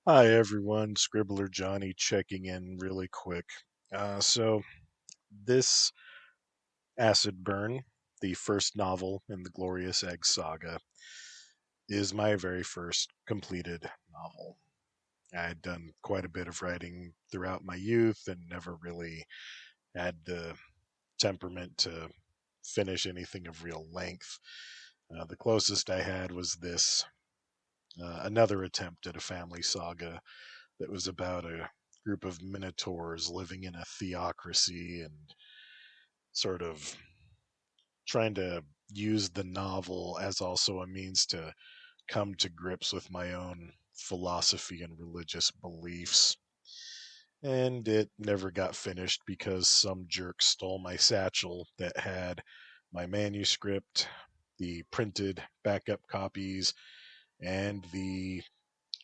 Hi everyone, Scribbler Johnny checking in really quick. So this Acid Burn, the first novel in the Glorious Egg saga, is my very first completed novel. I had done quite a bit of writing throughout my youth and never really had the temperament to finish anything of real length. The closest I had was this another attempt at a family saga that was about a group of minotaurs living in a theocracy and sort of trying to use the novel as also a means to come to grips with my own philosophy and religious beliefs. And it never got finished because some jerk stole my satchel that had my manuscript, the printed backup copies, and the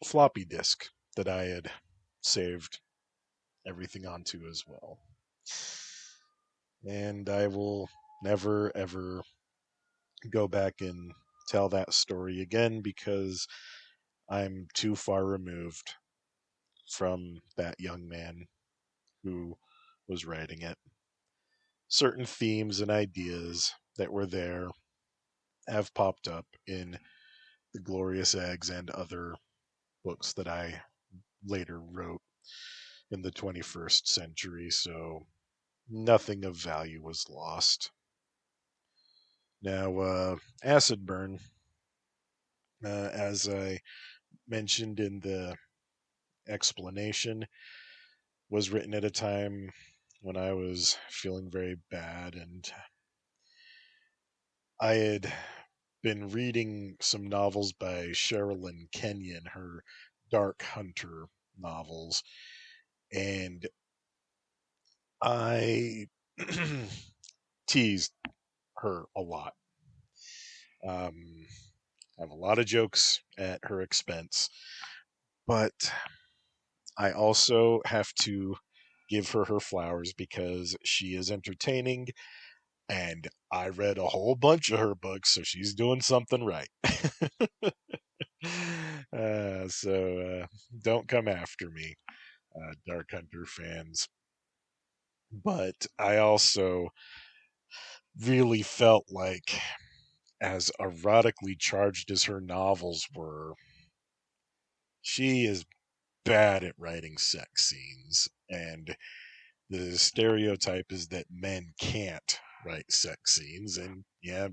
floppy disk that I had saved everything onto as well. And I will never ever go back and tell that story again because I'm too far removed from that young man who was writing it. Certain themes and ideas that were there have popped up in The Glorious Eggs and other books that I later wrote in the 21st century, so nothing of value was lost. Now, Acid Burn, as I mentioned in the explanation, was written at a time when I was feeling very bad, and I had been reading some novels by Sherilyn Kenyon, her Dark Hunter novels, and I teased her a lot. Um, I have a lot of jokes at her expense, but I also have to give her flowers because she is entertaining, and I read a whole bunch of her books, so she's doing something right. So don't come after me, Dark Hunter fans. But I also really felt like, as erotically charged as her novels were, she is bad at writing sex scenes. And the stereotype is that men can't write sex scenes. And yeah,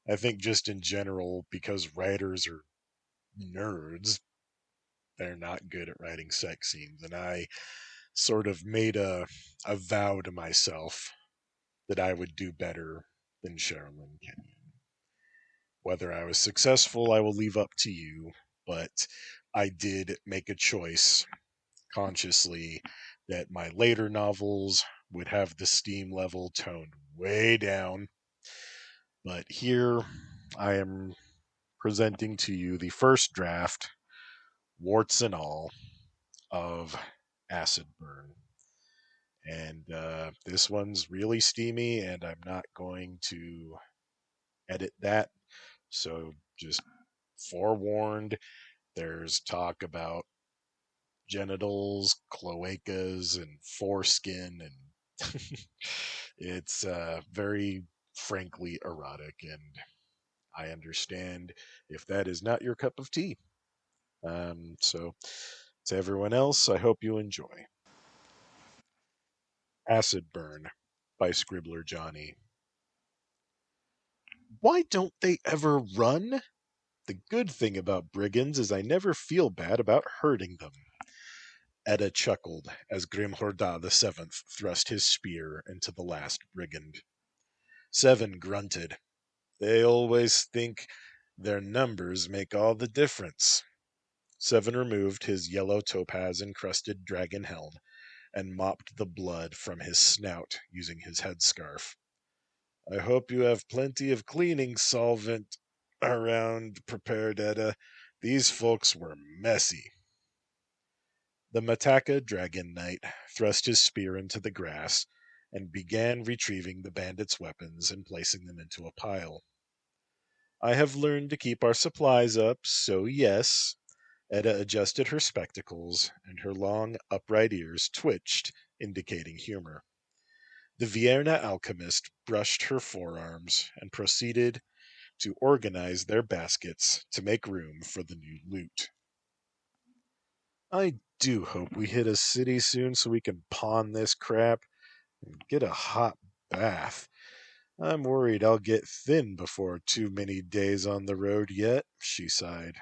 I think just in general, because writers are nerds, they're not good at writing sex scenes. And I sort of made a vow to myself that I would do better than Sherilyn Kenyon. Whether I was successful, I will leave up to you, but I did make a choice consciously that my later novels would have the steam level toned way down. But here I am presenting to you the first draft, warts and all, of Acid Burn. And this one's really steamy, and I'm not going to edit that. So just forewarned, there's talk about genitals, cloacas, and foreskin, and it's very frankly erotic. And I understand if that is not your cup of tea. So to everyone else, I hope you enjoy Acid Burn by Scribbler Johnny. Why don't they ever run? The good thing about brigands is I never feel bad about hurting them. Etta chuckled as Grimhorda the Seventh thrust his spear into the last brigand. Seven grunted. They always think their numbers make all the difference. Seven removed his yellow topaz encrusted dragon helm and mopped the blood from his snout using his headscarf. I hope you have plenty of cleaning solvent around prepared, Etta. These folks were messy. The Mataka Dragon Knight thrust his spear into the grass and began retrieving the bandits' weapons and placing them into a pile. I have learned to keep our supplies up, so yes. Etta adjusted her spectacles, and her long, upright ears twitched, indicating humor. The Vienna alchemist brushed her forearms and proceeded to organize their baskets to make room for the new loot. I do hope we hit a city soon so we can pawn this crap and get a hot bath. I'm worried I'll get thin before too many days on the road yet, she sighed.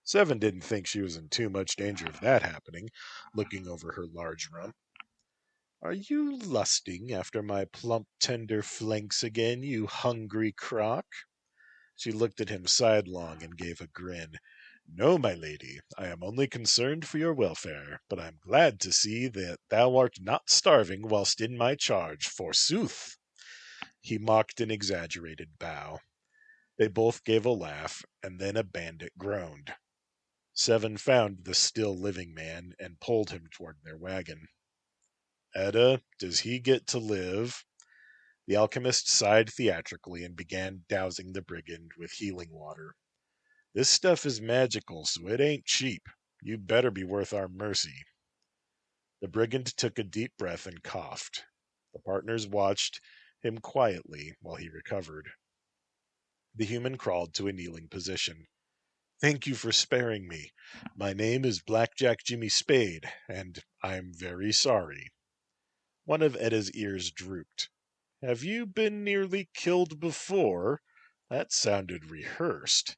Seven didn't think she was in too much danger of that happening, looking over her large rump. Are you lusting after my plump, tender flanks again, you hungry crock? She looked at him sidelong and gave a grin. No, my lady, I am only concerned for your welfare, but I am glad to see that thou art not starving whilst in my charge, forsooth. He mocked an exaggerated bow. They both gave a laugh, and then a bandit groaned. Seven found the still living man and pulled him toward their wagon. Etta, does he get to live? The alchemist sighed theatrically and began dousing the brigand with healing water. This stuff is magical, so it ain't cheap. You better be worth our mercy. The brigand took a deep breath and coughed. The partners watched him quietly while he recovered. The human crawled to a kneeling position. Thank you for sparing me. My name is Blackjack Jimmy Spade, and I'm very sorry. One of Etta's ears drooped. Have you been nearly killed before? That sounded rehearsed.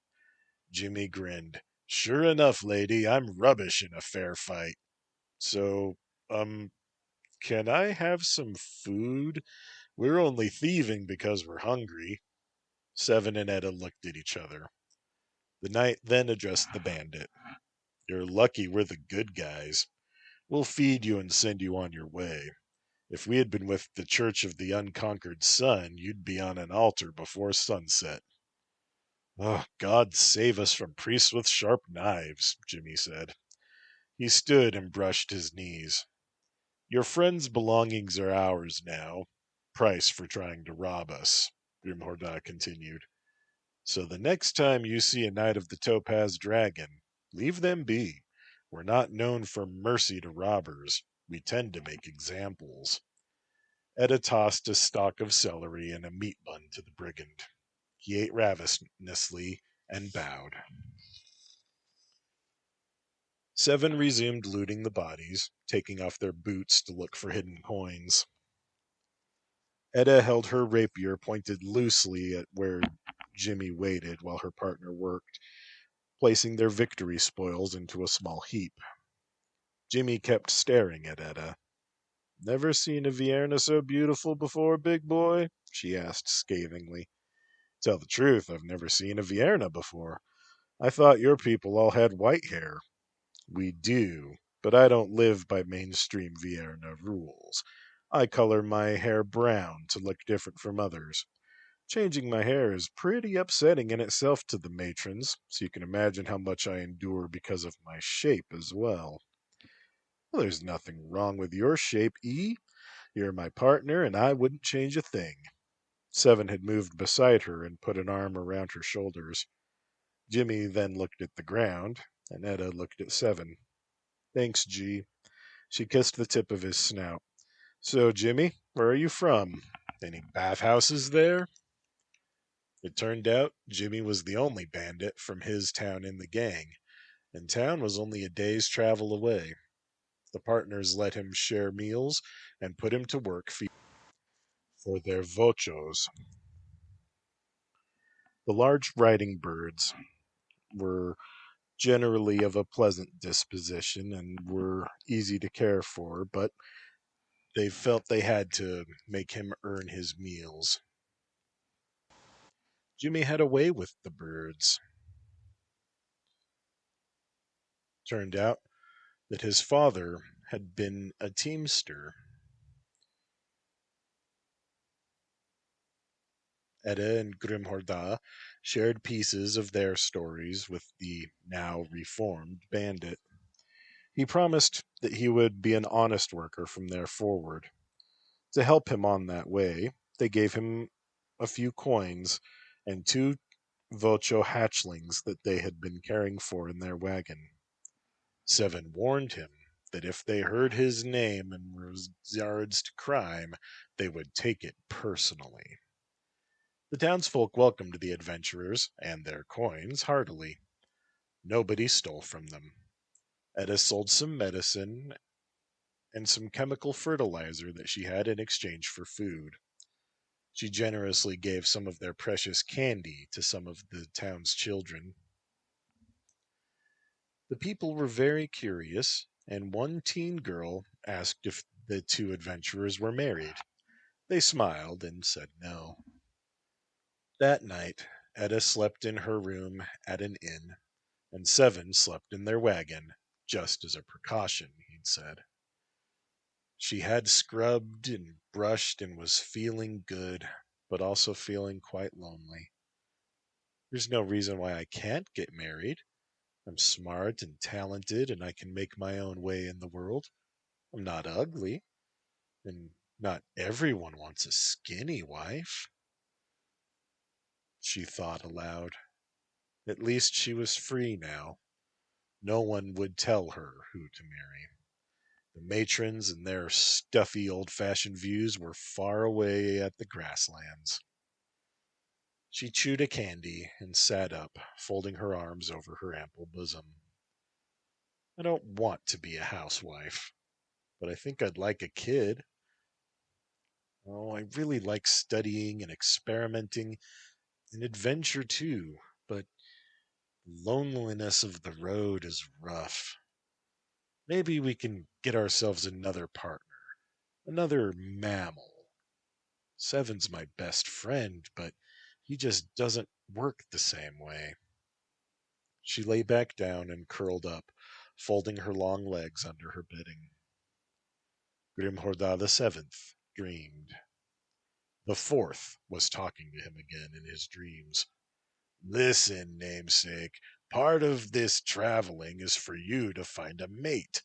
Jimmy grinned. Sure enough, lady, I'm rubbish in a fair fight. So, um, can I have some food? We're only thieving because we're hungry. Seven and Etta looked at each other. The knight then addressed the bandit. You're lucky we're the good guys. We'll feed you and send you on your way. If we had been with the Church of the Unconquered Sun, you'd be on an altar before sunset. Oh, God save us from priests with sharp knives, Jimmy said. He stood and brushed his knees. Your friend's belongings are ours now. Price for trying to rob us, Grimhorda continued. So the next time you see a knight of the Topaz Dragon, leave them be. We're not known for mercy to robbers. We tend to make examples. Etta tossed a stalk of celery and a meat bun to the brigand. He ate ravenously and bowed. Seven resumed looting the bodies, taking off their boots to look for hidden coins. Etta held her rapier pointed loosely at where Jimmy waited while her partner worked, placing their victory spoils into a small heap. Jimmy kept staring at Etta. Never seen a Vienna so beautiful before, big boy? She asked scathingly. Tell the truth, I've never seen a Vienna before. I thought your people all had white hair. We do, but I don't live by mainstream Vienna rules. I color my hair brown to look different from others. Changing my hair is pretty upsetting in itself to the matrons, so you can imagine how much I endure because of my shape as well. Well, there's nothing wrong with your shape, E. You're my partner, and I wouldn't change a thing. Seven had moved beside her and put an arm around her shoulders. Jimmy then looked at the ground, and Etta looked at Seven. Thanks, G. She kissed the tip of his snout. So, Jimmy, where are you from? Any bathhouses there? It turned out Jimmy was the only bandit from his town in the gang, and town was only a day's travel away. The partners let him share meals and put him to work for their vochos. The large riding birds were generally of a pleasant disposition and were easy to care for, but they felt they had to make him earn his meals. Jimmy had a way with the birds. Turned out that his father had been a teamster. Etta and Grimhorda shared pieces of their stories with the now reformed bandit. He promised that he would be an honest worker from there forward. To help him on that way, they gave him a few coins and two Vocho hatchlings that they had been caring for in their wagon. Seven warned him that if they heard his name in regards to crime, they would take it personally. The townsfolk welcomed the adventurers and their coins heartily. Nobody stole from them. Etta sold some medicine and some chemical fertilizer that she had in exchange for food. She generously gave some of their precious candy to some of the town's children. The people were very curious, and one teen girl asked if the two adventurers were married. They smiled and said no. That night, Etta slept in her room at an inn, and Seven slept in their wagon, just as a precaution, he'd said. She had scrubbed and brushed and was feeling good, but also feeling quite lonely. There's no reason why I can't get married. I'm smart and talented, and I can make my own way in the world. I'm not ugly, and not everyone wants a skinny wife. She thought aloud. At least she was free now. No one would tell her who to marry. The matrons and their stuffy old-fashioned views were far away at the grasslands. She chewed a candy and sat up, folding her arms over her ample bosom. I don't want to be a housewife, but I think I'd like a kid. Oh, I really like studying and experimenting and adventure too, but the loneliness of the road is rough. Maybe we can get ourselves another partner, another mammal. Seven's my best friend, but he just doesn't work the same way. She lay back down and curled up, folding her long legs under her bedding. Grimhorda the seventh dreamed. The fourth was talking to him again in his dreams. Listen, namesake, part of this traveling is for you to find a mate.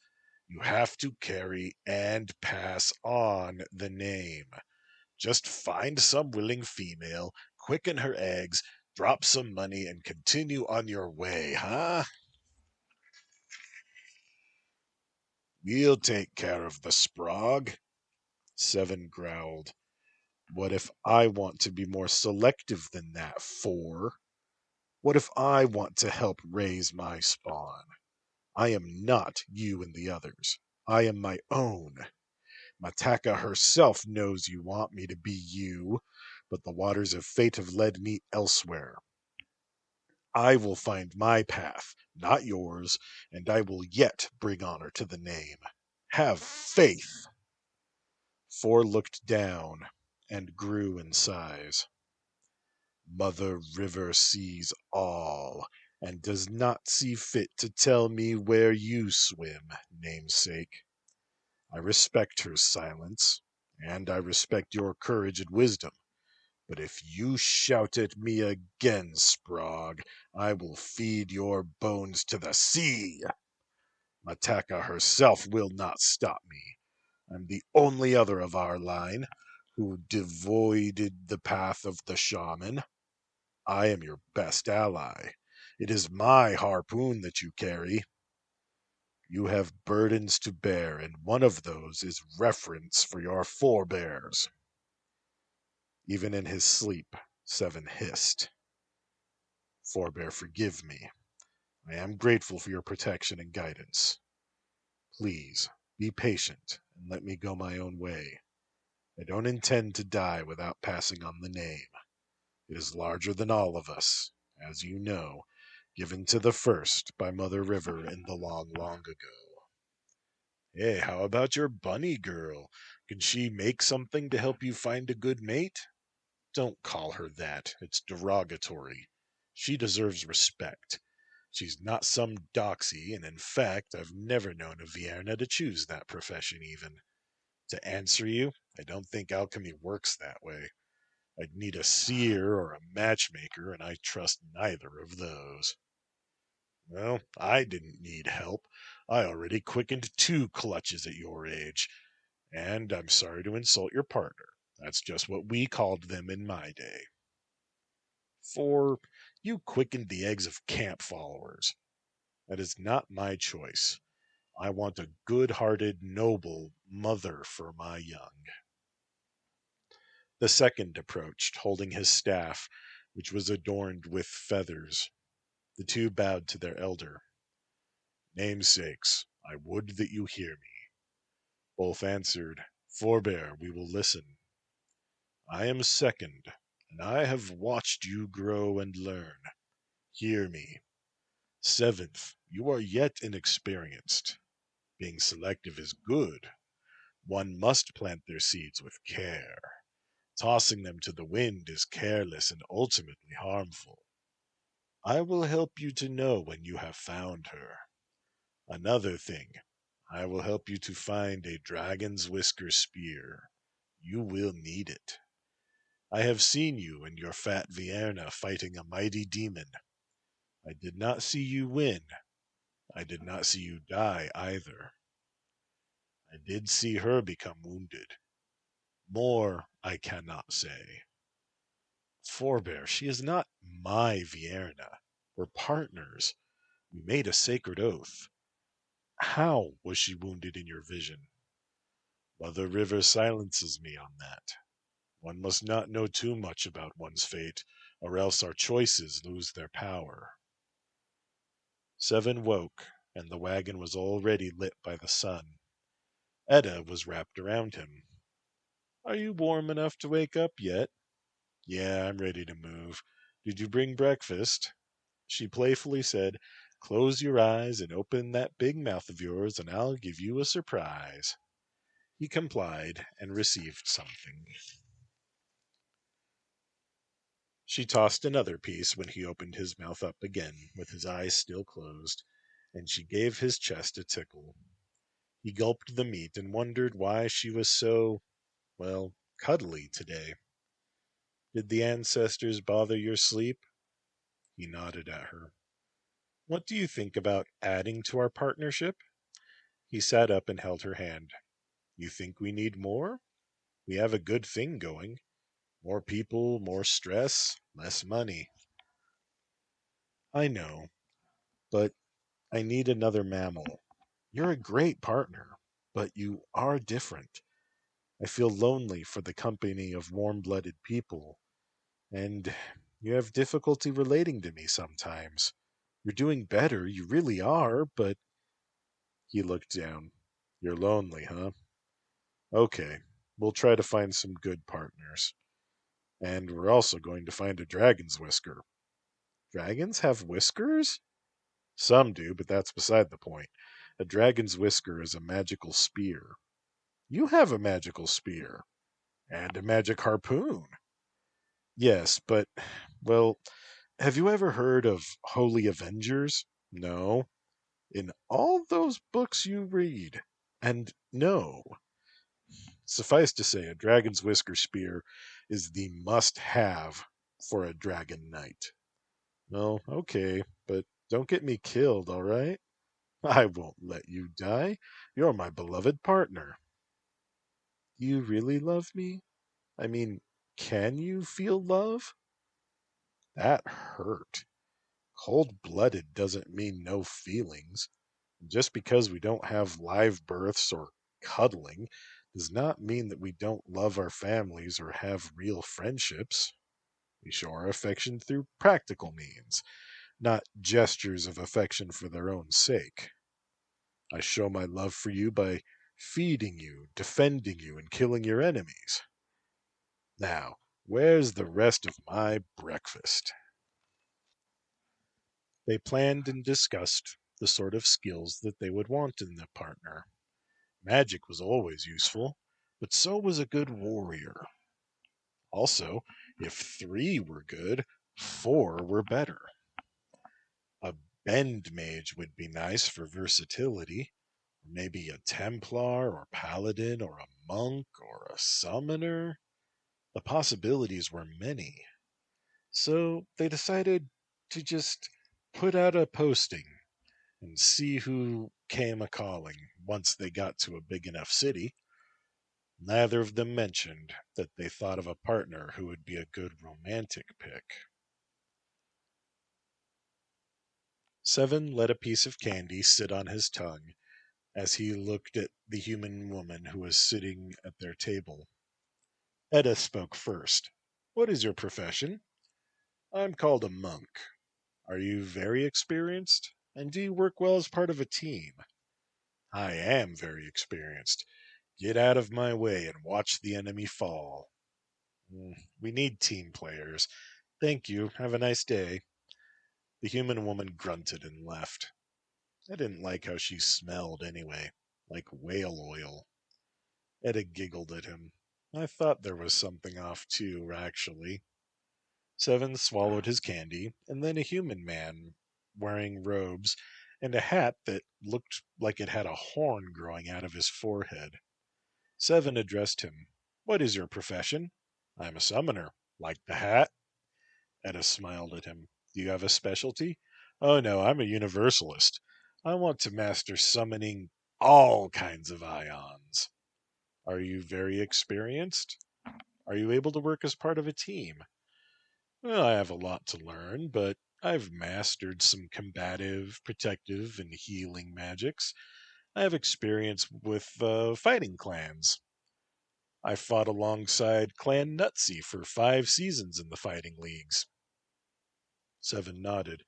You have to carry and pass on the name. Just find some willing female, quicken her eggs, drop some money, and continue on your way, huh? We'll take care of the sprog, Seven growled. What if I want to be more selective than that, Four? What if I want to help raise my spawn? I am not you and the others. I am my own. Mataka herself knows you want me to be you, but the waters of fate have led me elsewhere. I will find my path, not yours, and I will yet bring honor to the name. Have faith. Four looked down and grew in size. Mother River sees all, and does not see fit to tell me where you swim, namesake. I respect her silence, and I respect your courage and wisdom. But if you shout at me again, Sprog, I will feed your bones to the sea. Mataka herself will not stop me. I'm the only other of our line who devoided the path of the shaman. I am your best ally. It is my harpoon that you carry. You have burdens to bear, and one of those is reverence for your forebears. Even in his sleep, Seven hissed. Forebear, forgive me. I am grateful for your protection and guidance. Please, be patient and let me go my own way. I don't intend to die without passing on the name. It is larger than all of us, as you know, given to the first by Mother River in the long, long ago. Hey, how about your bunny girl? Can she make something to help you find a good mate? Don't call her that. It's derogatory. She deserves respect. She's not some doxy, and in fact, I've never known a Vierna to choose that profession even. To answer you, I don't think alchemy works that way. I'd need a seer or a matchmaker, and I trust neither of those. Well, I didn't need help. I already quickened two clutches at your age. And I'm sorry to insult your partner. That's just what we called them in my day. For You quickened the eggs of camp followers. That is not my choice. I want a good-hearted, noble mother for my young. The second approached, holding his staff, which was adorned with feathers. The two bowed to their elder. Namesakes, I would that you hear me. Both answered, Forbear, we will listen. I am second, and I have watched you grow and learn. Hear me. Seventh, you are yet inexperienced. Being selective is good. One must plant their seeds with care. Tossing them to the wind is careless and ultimately harmful. I will help you to know when you have found her. Another thing, I will help you to find a dragon's whisker spear. You will need it. I have seen you and your fat Vienna fighting a mighty demon. I did not see you win. I did not see you die either. I did see her become wounded. More I cannot say. Forbear, she is not my Vienna. We're partners. We made a sacred oath. How was she wounded in your vision? Mother River silences me on that. One must not know too much about one's fate, or else our choices lose their power. Seven woke, and the wagon was already lit by the sun. Etta was wrapped around him. Are you warm enough to wake up yet? Yeah, I'm ready to move. Did you bring breakfast? She playfully said, Close your eyes and open that big mouth of yours, and I'll give you a surprise. He complied and received something. She tossed another piece when he opened his mouth up again, with his eyes still closed, and she gave his chest a tickle. He gulped the meat and wondered why she was so, well, cuddly today. Did the ancestors bother your sleep? He nodded at her. What do you think about adding to our partnership? He sat up and held her hand. You think we need more? We have a good thing going. More people, more stress, less money. I know, but I need another mammal. You're a great partner, but you are different. I feel lonely for the company of warm-blooded people, and you have difficulty relating to me sometimes. You're doing better, you really are, but... He looked down. You're lonely, huh? Okay, we'll try to find some good partners. And we're also going to find a dragon's whisker. Dragons have whiskers? Some do, but that's beside the point. A dragon's whisker is a magical spear. You have a magical spear. And a magic harpoon. Yes, but, well, have you ever heard of Holy Avengers? No. In all those books you read. And no. Suffice to say, a dragon's whisker spear is the must-have for a dragon knight. Well, okay, but don't get me killed, all right? I won't let you die. You're my beloved partner. You really love me? I mean, can you feel love? That hurt. Cold-blooded doesn't mean no feelings. Just because we don't have live births or cuddling does not mean that we don't love our families or have real friendships. We show our affection through practical means, not gestures of affection for their own sake. I show my love for you by feeding you, defending you, and killing your enemies. Now, where's the rest of my breakfast? They planned and discussed the sort of skills that they would want in a partner. Magic was always useful, but so was a good warrior. Also, if three were good, four were better. A bend mage would be nice for versatility. Maybe a Templar or Paladin or a monk or a summoner. The possibilities were many. So they decided to just put out a posting and see who came a calling once they got to a big enough city. Neither of them mentioned that they thought of a partner who would be a good romantic pick. Seven let a piece of candy sit on his tongue as he looked at the human woman who was sitting at their table. Etta spoke first. What is your profession? I'm called a monk. Are you very experienced? And do you work well as part of a team? I am very experienced. Get out of my way and watch the enemy fall. We need team players. Thank you. Have a nice day. The human woman grunted and left. I didn't like how she smelled anyway, like whale oil. Etta giggled at him. I thought there was something off too, actually. Seven swallowed his candy, and then a human man, wearing robes and a hat that looked like it had a horn growing out of his forehead. Seven addressed him. What is your profession? I'm a summoner. Like the hat? Etta smiled at him. Do you have a specialty? Oh no, I'm a universalist. I want to master summoning all kinds of ions. Are you very experienced? Are you able to work as part of a team? Well, I have a lot to learn, but I've mastered some combative, protective, and healing magics. I have experience with fighting clans. I fought alongside Clan Nutsy for 5 seasons in the fighting leagues. Seven nodded.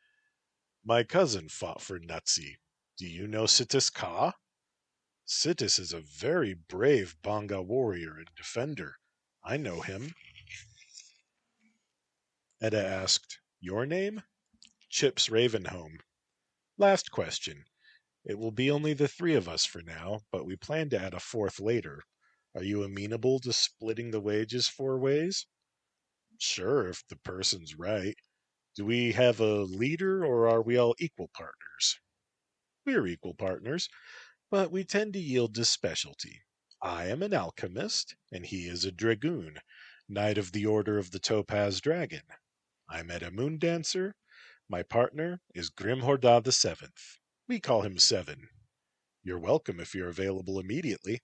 My cousin fought for Nutsy. Do you know Sitis Ka? Sitis is a very brave Bonga warrior and defender. I know him. Etta asked, Your name? Chips Ravenhome. Last question. It will be only the three of us for now, but we plan to add a fourth later. Are you amenable to splitting the wages 4 ways? Sure, if the person's right. Do we have a leader, or are we all equal partners? We're equal partners, but we tend to yield to specialty. I am an alchemist, and he is a dragoon, knight of the Order of the Topaz Dragon. I'm Etta Moondancer. My partner is Grimhorda the Seventh. We call him Seven. You're welcome if you're available immediately.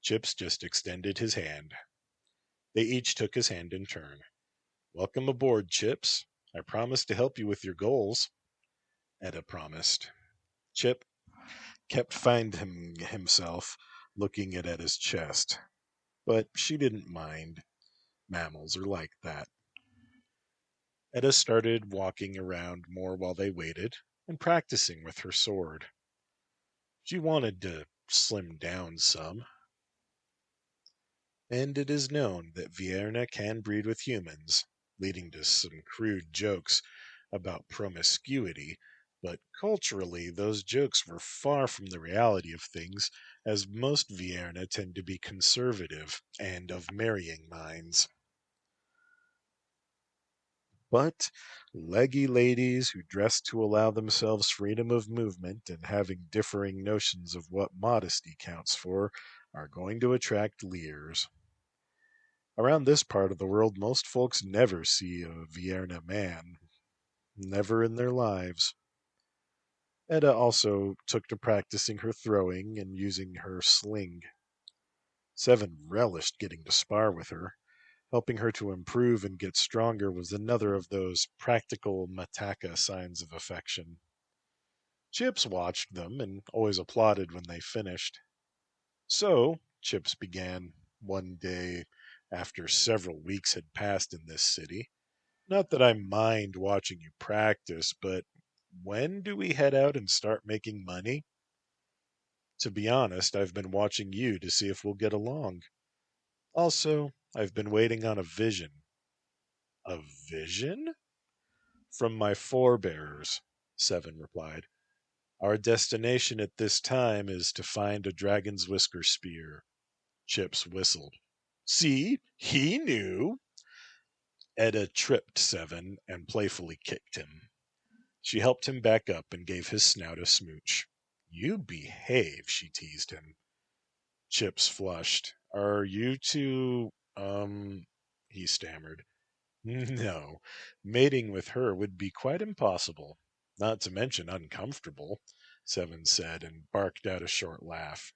Chips just extended his hand. They each took his hand in turn. Welcome aboard, Chips. I promise to help you with your goals. Etta promised. Chip kept finding himself looking at Etta's chest, but she didn't mind. Mammals are like that. Etta started walking around more while they waited and practicing with her sword. She wanted to slim down some. And it is known that Vienna can breed with humans, leading to some crude jokes about promiscuity, but culturally those jokes were far from the reality of things, as most Vienna tend to be conservative and of marrying minds. But leggy ladies who dress to allow themselves freedom of movement and having differing notions of what modesty counts for are going to attract leers. Around this part of the world, most folks never see a Vienna man. Never in their lives. Etta also took to practicing her throwing and using her sling. Seven relished getting to spar with her. Helping her to improve and get stronger was another of those practical Mataka signs of affection. Chips watched them and always applauded when they finished. So, Chips began one day after several weeks had passed in this city. Not that I mind watching you practice, but when do we head out and start making money? To be honest, I've been watching you to see if we'll get along. Also, I've been waiting on a vision. A vision? From my forebears, Seven replied. Our destination at this time is to find a dragon's whisker spear. Chips whistled. See, he knew. Etta tripped Seven and playfully kicked him. She helped him back up and gave his snout a smooch. You behave, she teased him. Chips flushed. Are you two, he stammered. No, mating with her would be quite impossible, not to mention uncomfortable, Seven said and barked out a short laugh.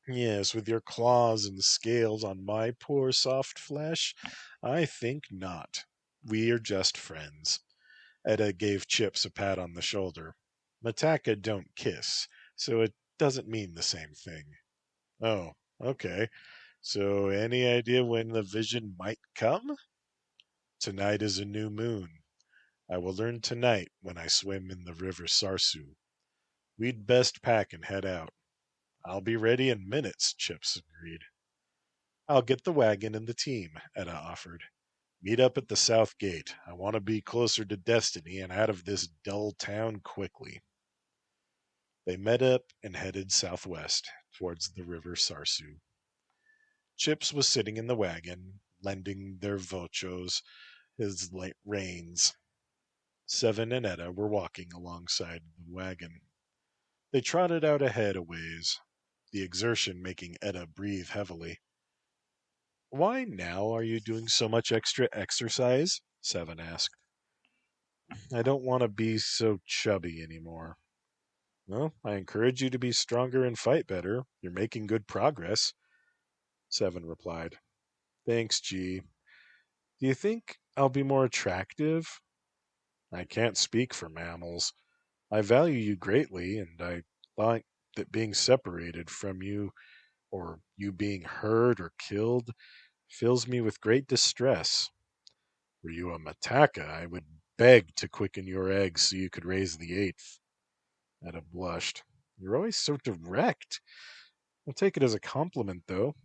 Yes, with your claws and scales on my poor soft flesh, I think not. We are just friends. Etta gave Chips a pat on the shoulder. Mataka don't kiss, so it doesn't mean the same thing. Oh, okay. So any idea when the vision might come? Tonight is a new moon. I will learn tonight when I swim in the river Sarsu. We'd best pack and head out. I'll be ready in minutes, Chips agreed. I'll get the wagon and the team, Etta offered. Meet up at the south gate. I want to be closer to Destiny and out of this dull town quickly. They met up and headed southwest towards the river Sarsu. Chips was sitting in the wagon, lending their vochos his reins. Seven and Etta were walking alongside the wagon. They trotted out ahead a ways, the exertion making Etta breathe heavily. Why now are you doing so much extra exercise? Seven asked. I don't want to be so chubby anymore. Well, I encourage you to be stronger and fight better. You're making good progress, Seven replied. Thanks, G. Do you think I'll be more attractive? I can't speak for mammals. I value you greatly, and I thought that being separated from you, or you being hurt or killed, fills me with great distress. Were you a Mataka, I would beg to quicken your eggs so you could raise the eighth. Etta blushed. You're always so direct. I'll take it as a compliment, though.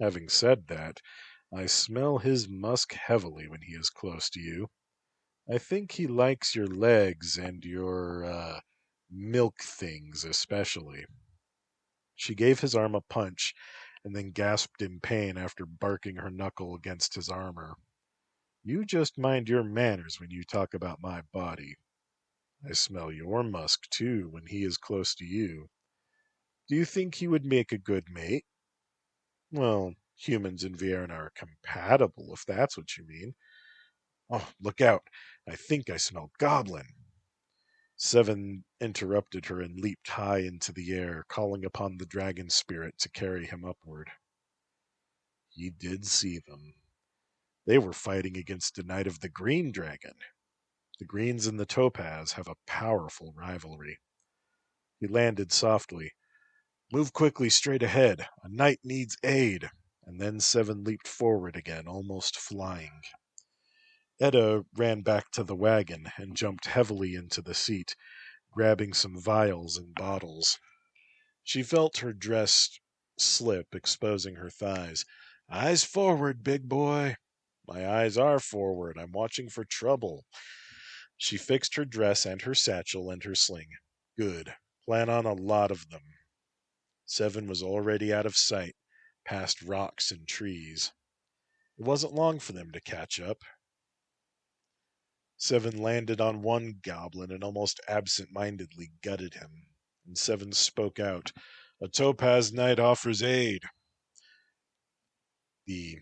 Having said that, I smell his musk heavily when he is close to you. I think he likes your legs and your, milk things especially. She gave his arm a punch and then gasped in pain after barking her knuckle against his armor. You just mind your manners when you talk about my body. I smell your musk, too, when he is close to you. Do you think he would make a good mate? Well, humans and Vienna are compatible, if that's what you mean. Oh, look out. I think I smell goblin. Seven interrupted her and leaped high into the air, calling upon the dragon spirit to carry him upward. He did see them. They were fighting against a knight of the green dragon. The greens and the topaz have a powerful rivalry. He landed softly. Move quickly straight ahead. A knight needs aid. And then Seven leaped forward again, almost flying. Etta ran back to the wagon and jumped heavily into the seat, grabbing some vials and bottles. She felt her dress slip, exposing her thighs. Eyes forward, big boy. My eyes are forward. I'm watching for trouble. She fixed her dress and her satchel and her sling. Good. Plan on a lot of them. Seven was already out of sight, past rocks and trees. It wasn't long for them to catch up. Seven landed on one goblin and almost absent-mindedly gutted him. And Seven spoke out. A topaz knight offers aid. The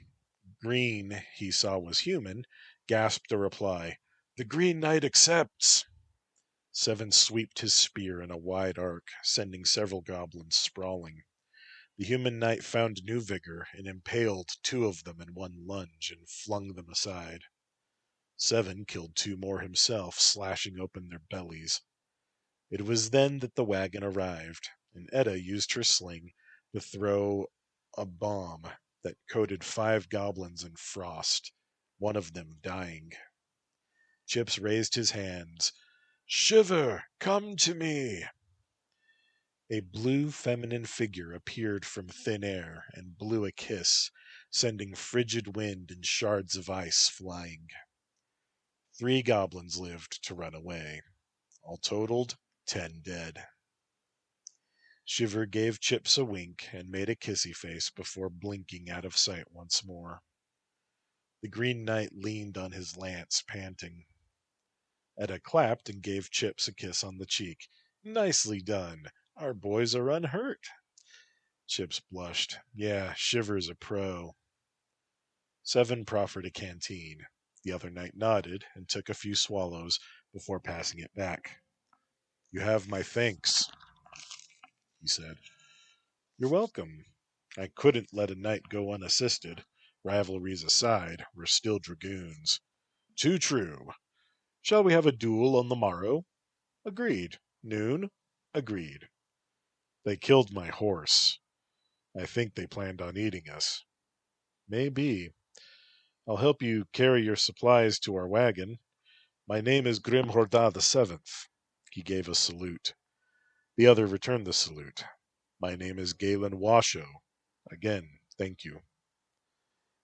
green he saw was human, gasped a reply. The Green Knight accepts. Seven swept his spear in a wide arc, sending several goblins sprawling. The human knight found new vigor and impaled two of them in one lunge and flung them aside. Seven killed two more himself, slashing open their bellies. It was then that the wagon arrived, and Etta used her sling to throw a bomb that coated 5 goblins in frost, one of them dying. Chips raised his hands. Shiver, come to me! A blue feminine figure appeared from thin air and blew a kiss, sending frigid wind and shards of ice flying. 3 goblins lived to run away. All totaled, 10 dead. Shiver gave Chips a wink and made a kissy face before blinking out of sight once more. The Green Knight leaned on his lance, panting. Etta clapped and gave Chips a kiss on the cheek. Nicely done. Our boys are unhurt. Chips blushed. Yeah, Shiver's a pro. Seven proffered a canteen. The other knight nodded and took a few swallows before passing it back. You have my thanks, he said. You're welcome. I couldn't let a knight go unassisted. Rivalries aside, we're still dragoons. Too true. Shall we have a duel on the morrow? Agreed. Noon? Agreed. They killed my horse. I think they planned on eating us. Maybe. I'll help you carry your supplies to our wagon. My name is Grimhorda the Seventh. He gave a salute. The other returned the salute. My name is Galen Washoe. Again, thank you.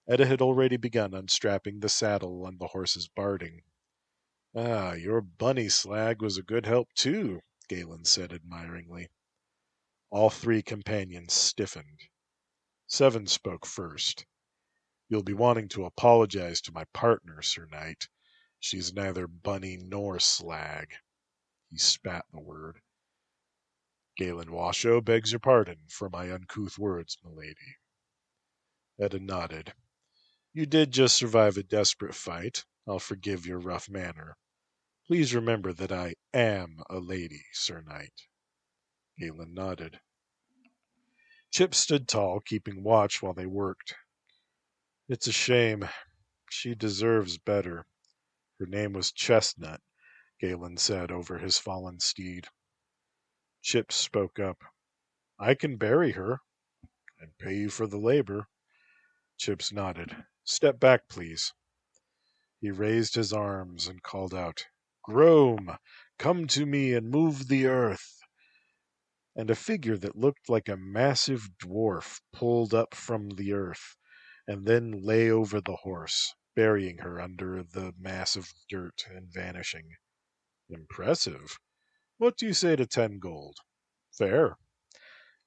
Etta had already begun unstrapping the saddle and the horse's barding. Ah, your bunny slag was a good help too, Galen said admiringly. All three companions stiffened. Seven spoke first. You'll be wanting to apologize to my partner, Sir Knight. She's neither bunny nor slag. He spat the word. Galen Washoe begs your pardon for my uncouth words, milady. Etta nodded. You did just survive a desperate fight. I'll forgive your rough manner. Please remember that I am a lady, Sir Knight. Galen nodded. Chip stood tall, keeping watch while they worked. It's a shame. She deserves better. Her name was Chestnut, Galen said over his fallen steed. Chip spoke up. I can bury her and pay you for the labor. Chips nodded. Step back, please. He raised his arms and called out, Grome, come to me and move the earth. And a figure that looked like a massive dwarf pulled up from the earth and then lay over the horse, burying her under the mass of dirt and vanishing. Impressive. What do you say to 10 gold? Fair.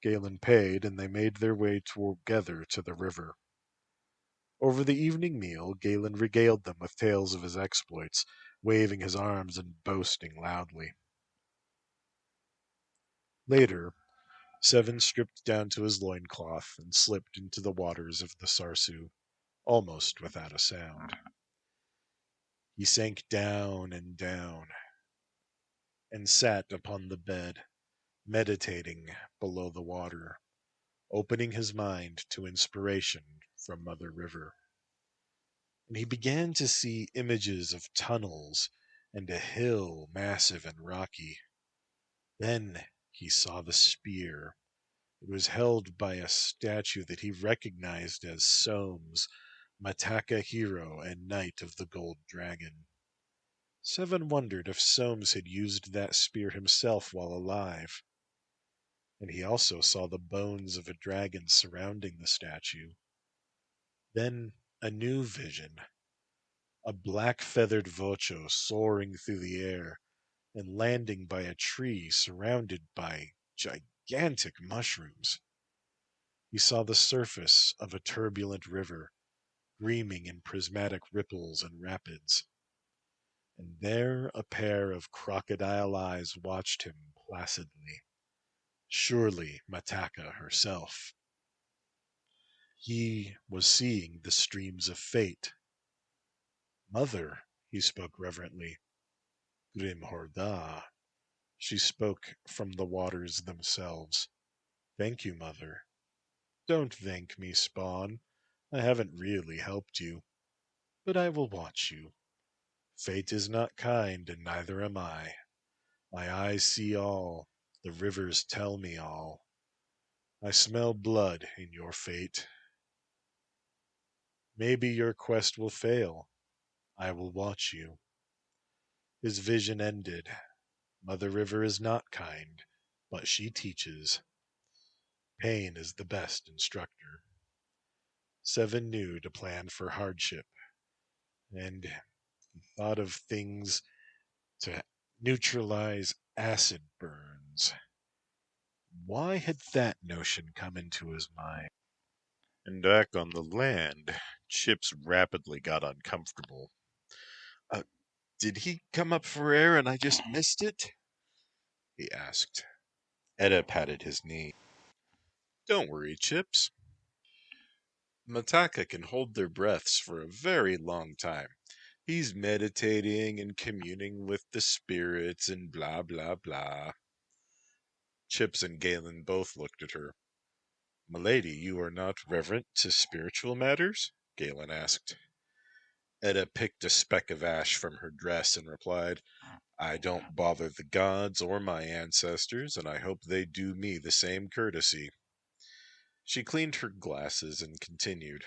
Galen paid, and they made their way together to the river. Over the evening meal, Galen regaled them with tales of his exploits, waving his arms and boasting loudly. Later, Seven stripped down to his loincloth and slipped into the waters of the Sarsu, almost without a sound. He sank down and sat upon the bed, meditating below the water, opening his mind to inspiration from Mother River. And he began to see images of tunnels and a hill massive and rocky. Then he saw the spear. It was held by a statue that he recognized as Soames, Mataka hero and knight of the Gold Dragon. Seven wondered if Soames had used that spear himself while alive. And he also saw the bones of a dragon surrounding the statue. Then a new vision. A black-feathered vocho soaring through the air and landing by a tree surrounded by gigantic mushrooms. He saw the surface of a turbulent river, gleaming in prismatic ripples and rapids. And there a pair of crocodile eyes watched him placidly. Surely Mataka herself. He was seeing the streams of fate. Mother, he spoke reverently. Grimhorda. She spoke from the waters themselves. Thank you, Mother. Don't thank me, Spawn. I haven't really helped you. But I will watch you. Fate is not kind, and neither am I. My eyes see all. The rivers tell me all. I smell blood in your fate. Maybe your quest will fail. I will watch you. His vision ended. Mother River is not kind, but she teaches. Pain is the best instructor. Seven knew to plan for hardship, and he thought of things to neutralize acid burns. Why had that notion come into his mind? And back on the land, Chips rapidly got uncomfortable. Uh, did he come up for air and I just missed it? He asked. Etta patted his knee. Don't worry, Chips. Mataka can hold their breaths for a very long time. He's meditating and communing with the spirits and blah, blah, blah. Chips and Galen both looked at her. Milady, you are not reverent to spiritual matters? Galen asked. Etta picked a speck of ash from her dress and replied, I don't bother the gods or my ancestors, and I hope they do me the same courtesy. She cleaned her glasses and continued.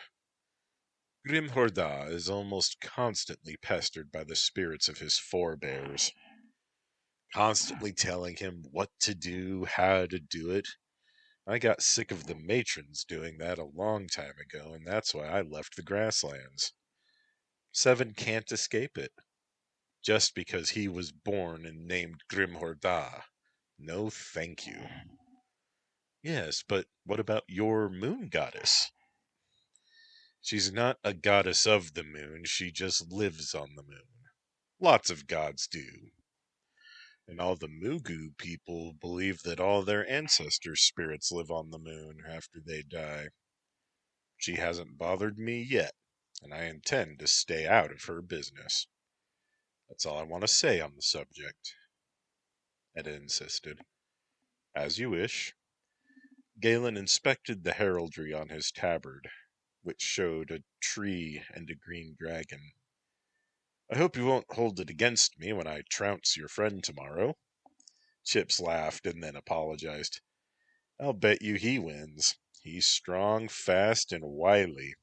Grimhorda is almost constantly pestered by the spirits of his forebears, constantly telling him what to do, how to do it. I got sick of the matrons doing that a long time ago, and that's why I left the grasslands. Seven can't escape it, just because he was born and named Grimhorda. No, thank you. Yes, but what about your moon goddess? She's not a goddess of the moon, she just lives on the moon. Lots of gods do. And all the Mugu people believe that all their ancestors' spirits live on the moon after they die. She hasn't bothered me yet, and I intend to stay out of her business. That's all I want to say on the subject, Etta insisted. As you wish. Galen inspected the heraldry on his tabard, which showed a tree and a green dragon. I hope you won't hold it against me when I trounce your friend tomorrow. Chips laughed and then apologized. I'll bet you he wins. He's strong, fast, and wily.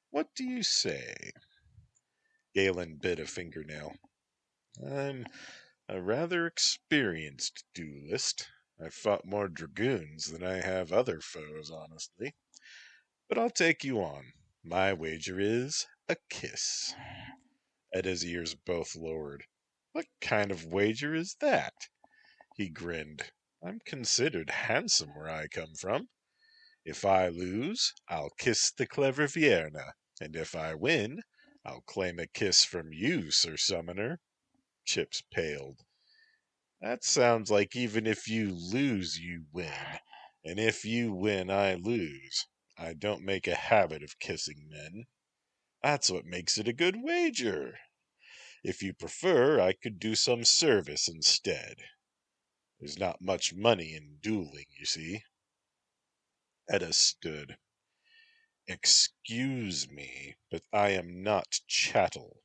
What do you say? Galen bit a fingernail. I'm a rather experienced duelist. I've fought more dragoons than I have other foes, honestly. But I'll take you on. My wager is a kiss. Etta's ears both lowered. What kind of wager is that? He grinned. I'm considered handsome where I come from. If I lose, I'll kiss the clever Vierna, and if I win, I'll claim a kiss from you, Sir Summoner. Chips paled. That sounds like even if you lose, you win, and if you win, I lose. I don't make a habit of kissing men. That's what makes it a good wager. If you prefer, I could do some service instead. There's not much money in dueling, you see. Etta stood. Excuse me, but I am not chattel.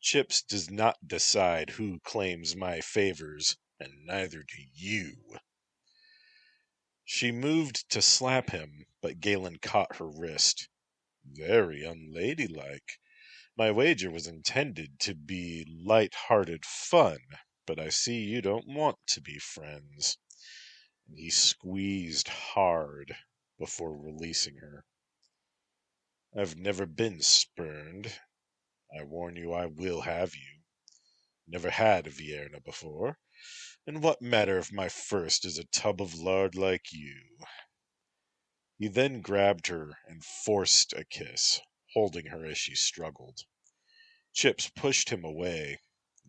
Chips does not decide who claims my favors, and neither do you. She moved to slap him, but Galen caught her wrist. Very unladylike. My wager was intended to be light-hearted fun, but I see you don't want to be friends. And he squeezed hard before releasing her. I've never been spurned. I warn you I will have you. Never had a Vierna before. And what matter if my first is a tub of lard like you? He then grabbed her and forced a kiss, holding her as she struggled. Chips pushed him away.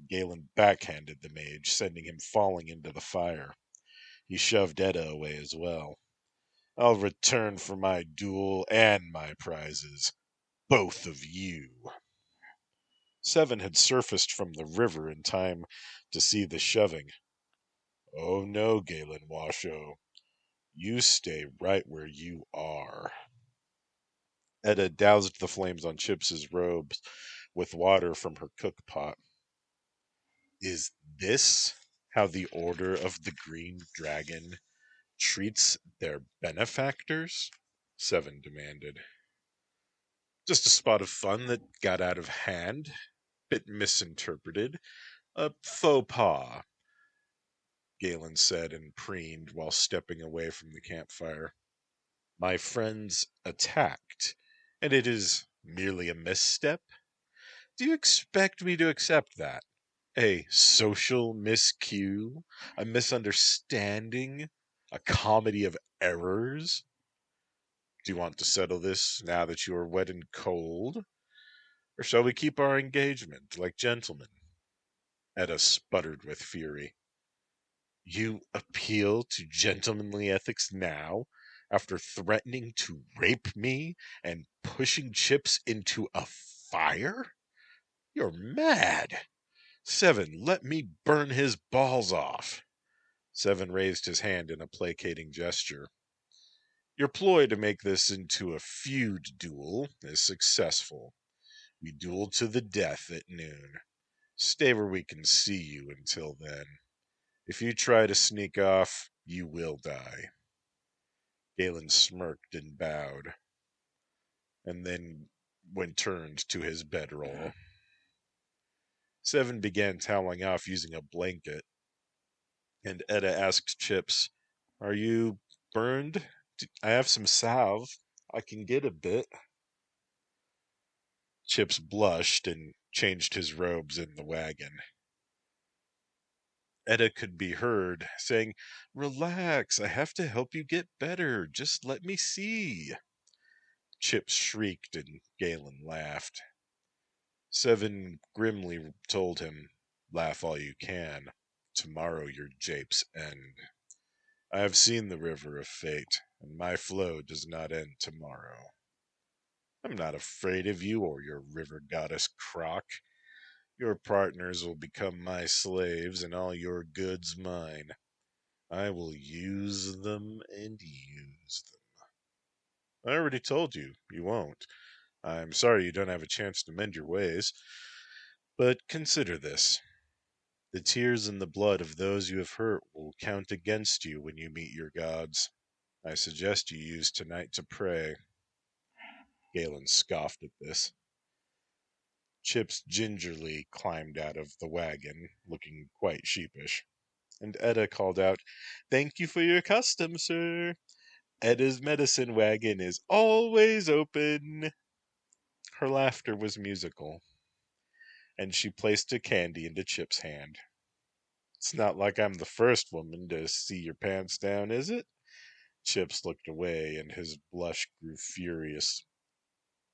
Galen backhanded the mage, sending him falling into the fire. He shoved Etta away as well. I'll return for my duel and my prizes. Both of you. Seven had surfaced from the river in time to see the shoving. Oh no, Galen Washoe. You stay right where you are. Etta doused the flames on Chips's robes with water from her cook pot. Is this how the Order of the Green Dragon treats their benefactors? Seven demanded. Just a spot of fun that got out of hand, bit misinterpreted. A faux pas, Galen said and preened while stepping away from the campfire. My friends attacked, and it is merely a misstep? Do you expect me to accept that? A social miscue? A misunderstanding? A comedy of errors? Do you want to settle this now that you are wet and cold? Or shall we keep our engagement like gentlemen? Etta sputtered with fury. You appeal to gentlemanly ethics now, after threatening to rape me and pushing Chips into a fire? You're mad. Seven, let me burn his balls off. Seven raised his hand in a placating gesture. Your ploy to make this into a feud duel is successful. We duel to the death at noon. Stay where we can see you until then. If you try to sneak off, you will die." Galen smirked and bowed, and then turned to his bedroll. Seven began toweling off using a blanket, and Etta asked Chips, "Are you burned? I have some salve. I can get a bit." Chips blushed and changed his robes in the wagon. Etta could be heard saying, "Relax, I have to help you get better. Just let me see." Chips shrieked and Galen laughed. Seven grimly told him, "Laugh all you can. Tomorrow your japes end. I have seen the river of fate, and my flow does not end tomorrow. I'm not afraid of you or your river goddess Croc. Your partners will become my slaves and all your goods mine. I will use them and use them." "I already told you, you won't. I'm sorry you don't have a chance to mend your ways. But consider this. The tears and the blood of those you have hurt will count against you when you meet your gods. I suggest you use tonight to pray." Galen scoffed at this. Chips gingerly climbed out of the wagon, looking quite sheepish, and Etta called out, "Thank you for your custom, sir. Etta's medicine wagon is always open." Her laughter was musical, and she placed a candy into Chip's hand. "It's not like I'm the first woman to see your pants down, is it?" Chips looked away, and his blush grew furious.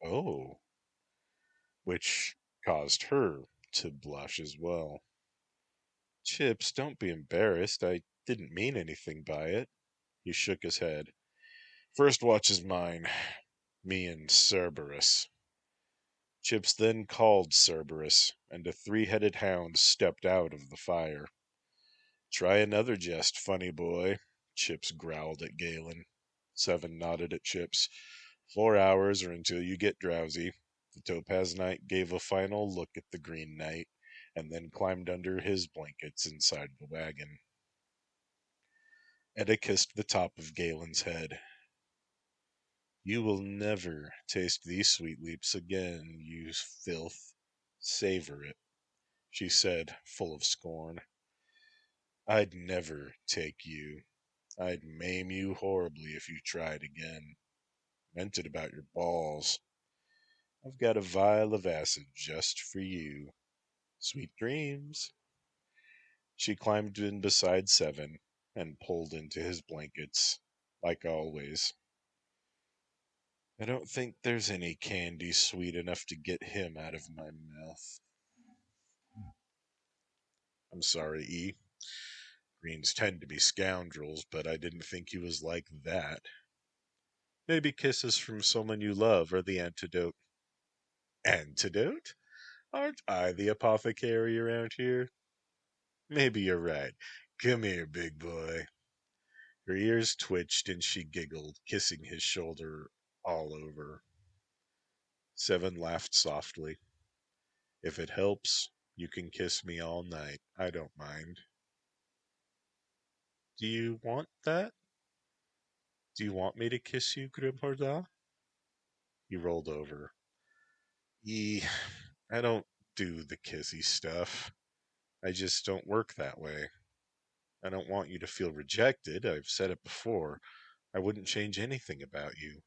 "Oh," which caused her to blush as well. "Chips, don't be embarrassed. I didn't mean anything by it." He shook his head. "First watch is mine. Me and Cerberus." Chips then called Cerberus, and a three-headed hound stepped out of the fire. "Try another jest, funny boy," Chips growled at Galen. Seven nodded at Chips. 4 hours or until you get drowsy." The Topaz Knight gave a final look at the Green Knight, and then climbed under his blankets inside the wagon. Etta kissed the top of Galen's head. "You will never taste these sweet leaps again, you filth. Savor it," she said, full of scorn. "I'd never take you. I'd maim you horribly if you tried again. Meant it about your balls. I've got a vial of acid just for you. Sweet dreams." She climbed in beside Seven and pulled into his blankets, like always. "I don't think there's any candy sweet enough to get him out of my mouth." "I'm sorry, E. Greens tend to be scoundrels, but I didn't think he was like that. Maybe kisses from someone you love are the antidote." "Antidote? Aren't I the apothecary around here?" "Maybe you're right. Come here, big boy." Her ears twitched and she giggled, kissing his shoulder all over. Seven laughed softly. "If it helps, you can kiss me all night. I don't mind." "Do you want that? Do you want me to kiss you, Grimhorda?" He rolled over. I don't do the kissy stuff. I just don't work that way. I don't want you to feel rejected. I've said it before. I wouldn't change anything about you,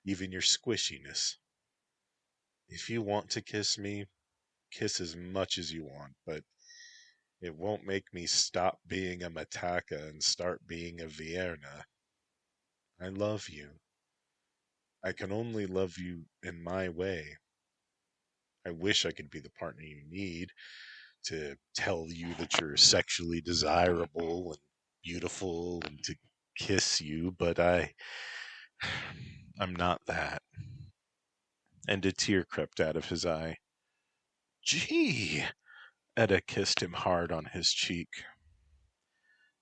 even your squishiness. If you want to kiss me, kiss as much as you want, but it won't make me stop being a Mataka and start being a Vierna. I love you. I can only love you in my way. I wish I could be the partner you need to tell you that you're sexually desirable and beautiful and to kiss you, but I'm not that." And a tear crept out of his eye. "Gee!" Etta kissed him hard on his cheek.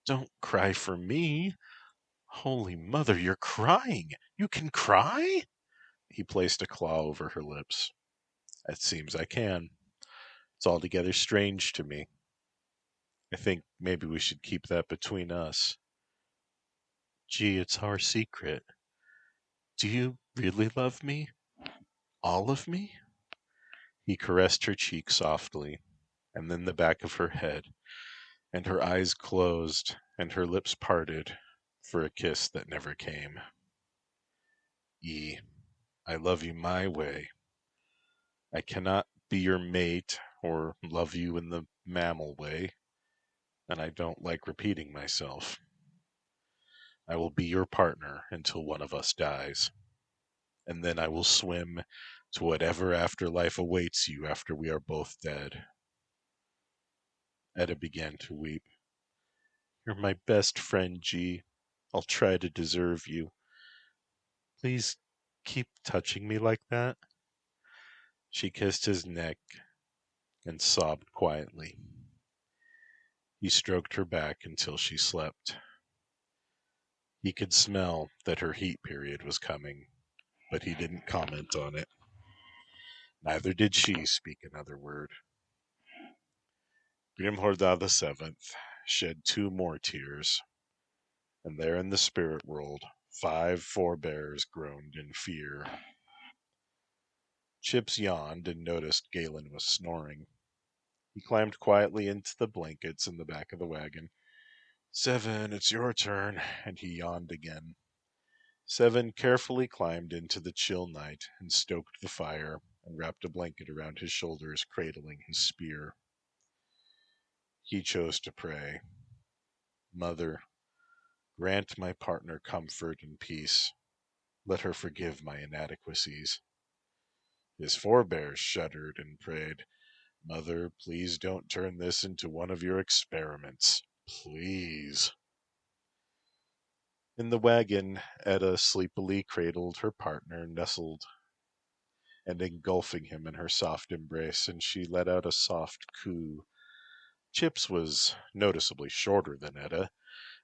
"Don't cry for me. Holy Mother, you're crying. You can cry?" He placed a claw over her lips. It seems I can. It's altogether strange to me. I think maybe we should keep that between us. Gee, it's our secret. Do you really love me? All of me? He caressed her cheek softly, and then the back of her head, and her eyes closed, and her lips parted for a kiss that never came. E, I love you my way. I cannot be your mate or love you in the mammal way, and I don't like repeating myself. I will be your partner until one of us dies, and then I will swim to whatever afterlife awaits you after we are both dead. Etta began to weep. You're my best friend, G. I'll try to deserve you. Please keep touching me like that. She kissed his neck and sobbed quietly. He stroked her back until she slept. He could smell that her heat period was coming, but he didn't comment on it. Neither did she speak another word. Grimhorda the Seventh shed 2 more tears, and there in the spirit world 5 forebears groaned in fear. Chips yawned and noticed Galen was snoring. He climbed quietly into the blankets in the back of the wagon. Seven, it's your turn, and he yawned again. Seven carefully climbed into the chill night and stoked the fire and wrapped a blanket around his shoulders, cradling his spear. He chose to pray. Mother, grant my partner comfort and peace. Let her forgive my inadequacies. His forebears shuddered and prayed, Mother, please don't turn this into one of your experiments. Please. In the wagon, Etta sleepily cradled her partner, nestled and engulfing him in her soft embrace, and she let out a soft coo. Chips was noticeably shorter than Etta,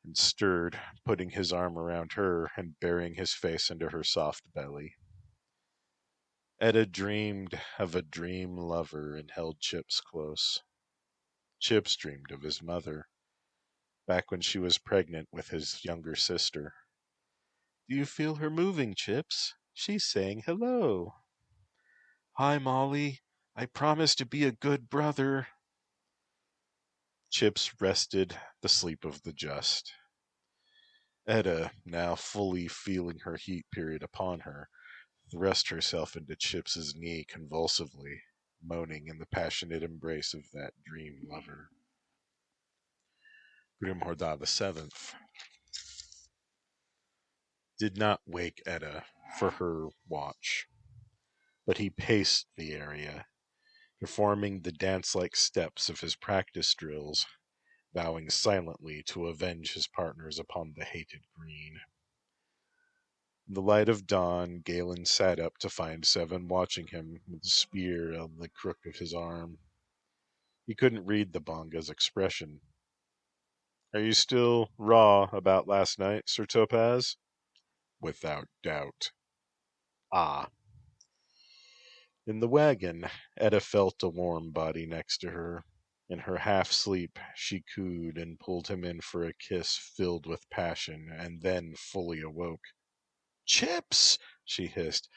and stirred, putting his arm around her and burying his face into her soft belly. Etta dreamed of a dream lover and held Chips close. Chips dreamed of his mother, back when she was pregnant with his younger sister. Do you feel her moving, Chips? She's saying hello. Hi, Molly. I promise to be a good brother. Chips rested the sleep of the just. Etta, now fully feeling her heat period upon her, thrust herself into Chips's knee convulsively, moaning in the passionate embrace of that dream lover. Grimhorda the Seventh did not wake Etta for her watch, but he paced the area, performing the dance-like steps of his practice drills, vowing silently to avenge his partners upon the hated green. In the light of dawn, Galen sat up to find Seven watching him with the spear on the crook of his arm. He couldn't read the Bonga's expression. Are you still raw about last night, Sir Topaz? Without doubt. Ah. In the wagon, Etta felt a warm body next to her. In her half-sleep, she cooed and pulled him in for a kiss filled with passion, and then fully awoke. Chips! She hissed.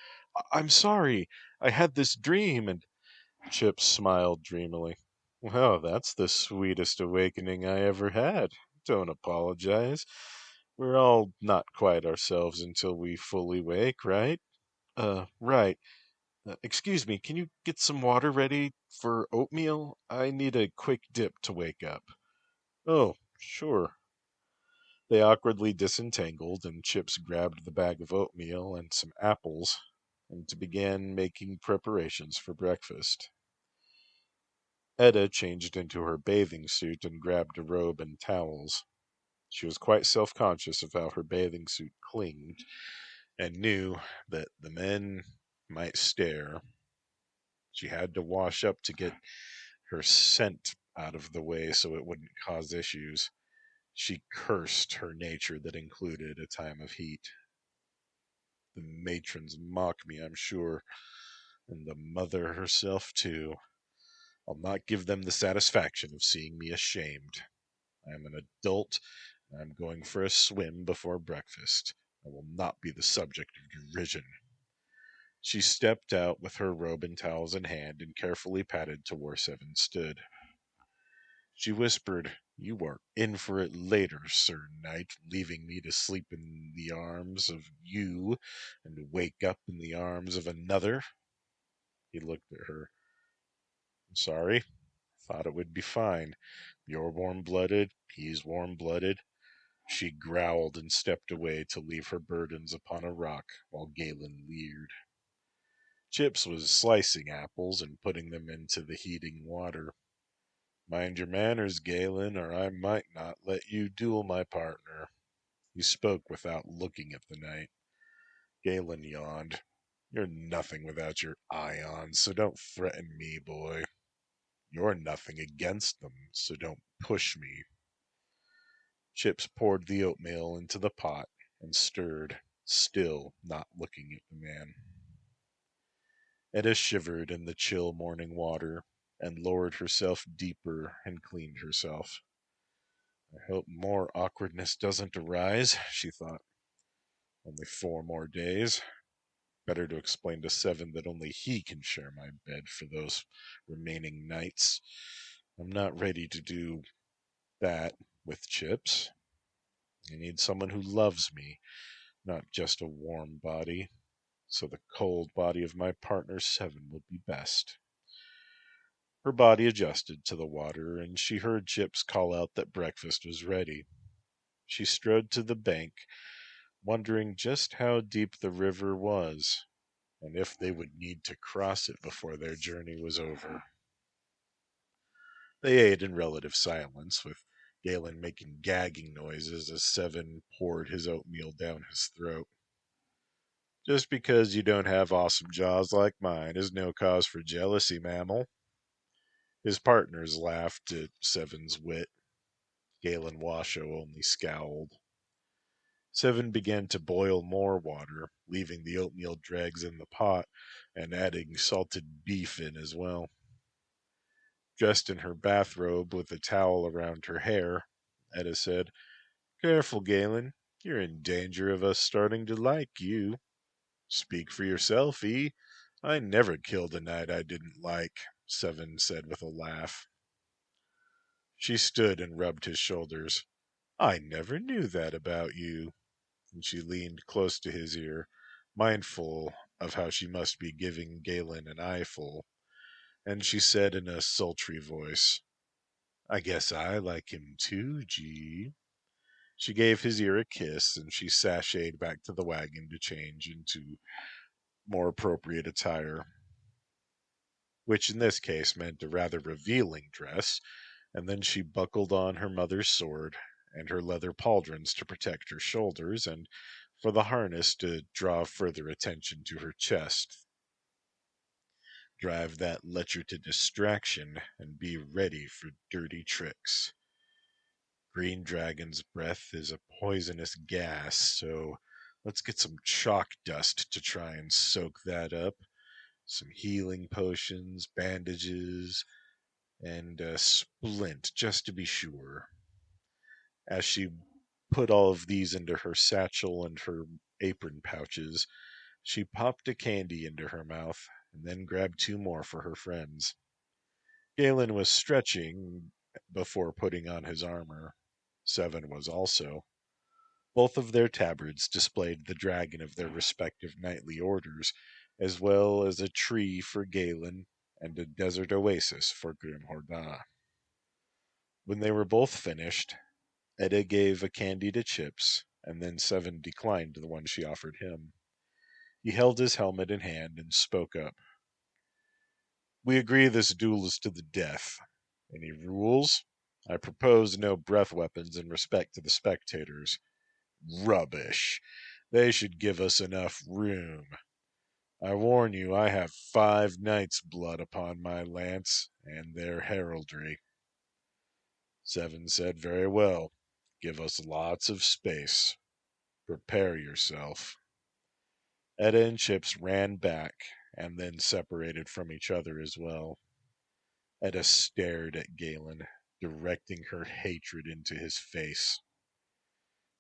I'm sorry. I had this dream, and Chips smiled dreamily. Well, that's the sweetest awakening I ever had. Don't apologize. We're all not quite ourselves until we fully wake, right? Right. Excuse me, can you get some water ready for oatmeal? I need a quick dip to wake up. Oh, sure. They awkwardly disentangled, and Chips grabbed the bag of oatmeal and some apples, and began making preparations for breakfast. Etta changed into her bathing suit and grabbed a robe and towels. She was quite self-conscious of how her bathing suit clinged, and knew that the men might stare. She had to wash up to get her scent out of the way so it wouldn't cause issues. She cursed her nature that included a time of heat. The matrons mock me, I'm sure. And the mother herself, too. I'll not give them the satisfaction of seeing me ashamed. I am an adult, and I'm going for a swim before breakfast. I will not be the subject of derision. She stepped out with her robe and towels in hand and carefully padded to where Seven stood. She whispered, "You are in for it later, Sir Knight, leaving me to sleep in the arms of you and to wake up in the arms of another." He looked at her. "I'm sorry. Thought it would be fine. You're warm-blooded, he's warm-blooded." She growled and stepped away to leave her burdens upon a rock while Galen leered. Chips was slicing apples and putting them into the heating water. "Mind your manners, Galen, or I might not let you duel my partner." He spoke without looking at the knight. Galen yawned. "You're nothing without your ions, so don't threaten me, boy. You're nothing against them, so don't push me." Chips poured the oatmeal into the pot and stirred, still not looking at the man. Etta shivered in the chill morning water and lowered herself deeper and cleaned herself. "I hope more awkwardness doesn't arise," she thought. "Only 4 more days. Better to explain to Seven that only he can share my bed for those remaining nights. I'm not ready to do that with Chips. I need someone who loves me, not just a warm body. So the cold body of my partner Seven will be best." Her body adjusted to the water, and she heard Chips call out that breakfast was ready. She strode to the bank, wondering just how deep the river was, and if they would need to cross it before their journey was over. They ate in relative silence, with Galen making gagging noises as Seven poured his oatmeal down his throat. "Just because you don't have awesome jaws like mine is no cause for jealousy, mammal." His partners laughed at Seven's wit. Galen Washoe only scowled. Seven began to boil more water, leaving the oatmeal dregs in the pot and adding salted beef in as well. Dressed in her bathrobe with a towel around her hair, Etta said, "Careful, Galen. You're in danger of us starting to like you." "Speak for yourself, E. I never killed a knight I didn't like," Seven said with a laugh. She stood and rubbed his shoulders. "I never knew that about you." And she leaned close to his ear, mindful of how she must be giving Galen an eyeful. And she said in a sultry voice, "I guess I like him too, G." She gave his ear a kiss, and she sashayed back to the wagon to change into more appropriate attire, which in this case meant a rather revealing dress, and then she buckled on her mother's sword and her leather pauldrons to protect her shoulders, and for the harness to draw further attention to her chest. Drive that lecher to distraction and be ready for dirty tricks. Green Dragon's breath is a poisonous gas, so let's get some chalk dust to try and soak that up. Some healing potions, bandages, and a splint, just to be sure." As she put all of these into her satchel and her apron pouches, she popped a candy into her mouth and then grabbed 2 more for her friends. Galen was stretching before putting on his armor. Seven was also. Both of their tabards displayed the dragon of their respective knightly orders, as well as a tree for Galen and a desert oasis for Grimhorda. When they were both finished, Etta gave a candy to Chips, and then Seven declined the one she offered him. He held his helmet in hand and spoke up. "We agree this duel is to the death. Any rules? I propose no breath weapons in respect to the spectators." "Rubbish. They should give us enough room. I warn you, I have 5 knights' blood upon my lance and their heraldry." Seven said, "Very well. Give us lots of space. Prepare yourself." Etta and Chips ran back, and then separated from each other as well. Etta stared at Galen, directing her hatred into his face.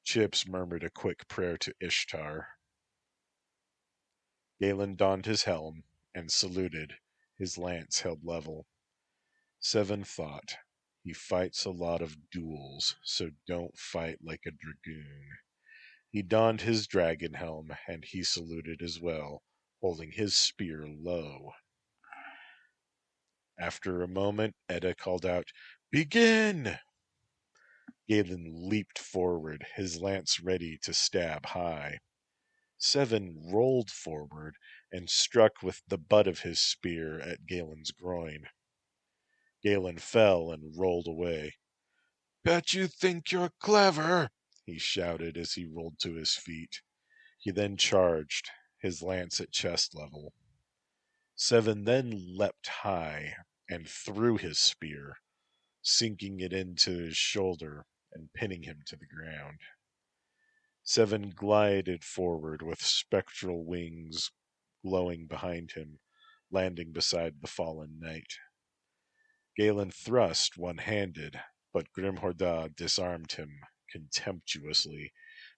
Chips murmured a quick prayer to Ishtar. Galen donned his helm and saluted, his lance held level. Seven thought, he fights a lot of duels, so don't fight like a dragoon. He donned his dragon helm, and he saluted as well, holding his spear low. After a moment, Etta called out, "Begin!" Galen leaped forward, his lance ready to stab high. Seven rolled forward and struck with the butt of his spear at Galen's groin. Galen fell and rolled away. "Bet you think you're clever," he shouted as he rolled to his feet. He then charged, his lance at chest level. Seven then leapt high and threw his spear, sinking it into his shoulder and pinning him to the ground. Seven glided forward with spectral wings glowing behind him, landing beside the fallen knight. Galen thrust one-handed, but Grimhorda disarmed him contemptuously,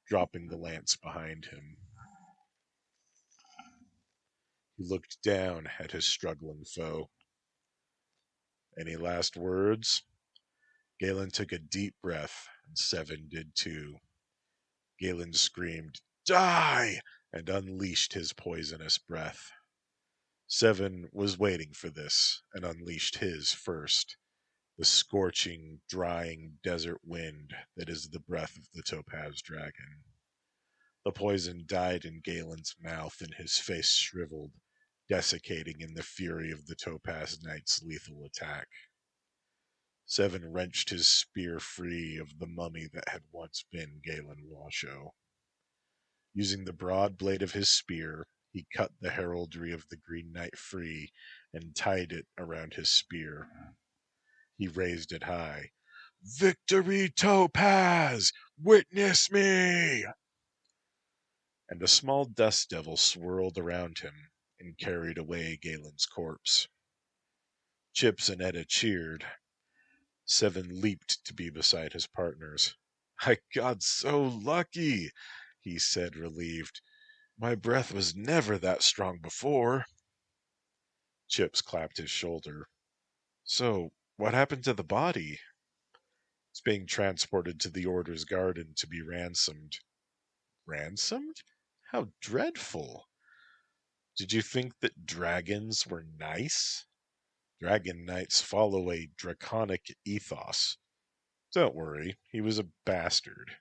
dropping the lance behind him. He looked down at his struggling foe. "Any last words?" Galen took a deep breath, and Seven did too. Galen screamed, "Die!" and unleashed his poisonous breath. Seven was waiting for this, and unleashed his first, the scorching, drying desert wind that is the breath of the topaz dragon. The poison died in Galen's mouth, and his face shriveled, desiccating in the fury of the topaz knight's lethal attack. Seven wrenched his spear free of the mummy that had once been Galen Washoe. Using the broad blade of his spear, he cut the heraldry of the Green Knight free and tied it around his spear. He raised it high. "Victory, Topaz! Witness me!" And a small dust devil swirled around him and carried away Galen's corpse. Chips and Etta cheered. Seven leaped to be beside his partners. "I got so lucky," he said, relieved. "My breath was never that strong before." Chips clapped his shoulder. "So, what happened to the body?" "It's being transported to the Order's garden to be ransomed." "Ransomed? How dreadful." "Did you think that dragons were nice? Dragon knights follow a draconic ethos. Don't worry, he was a bastard."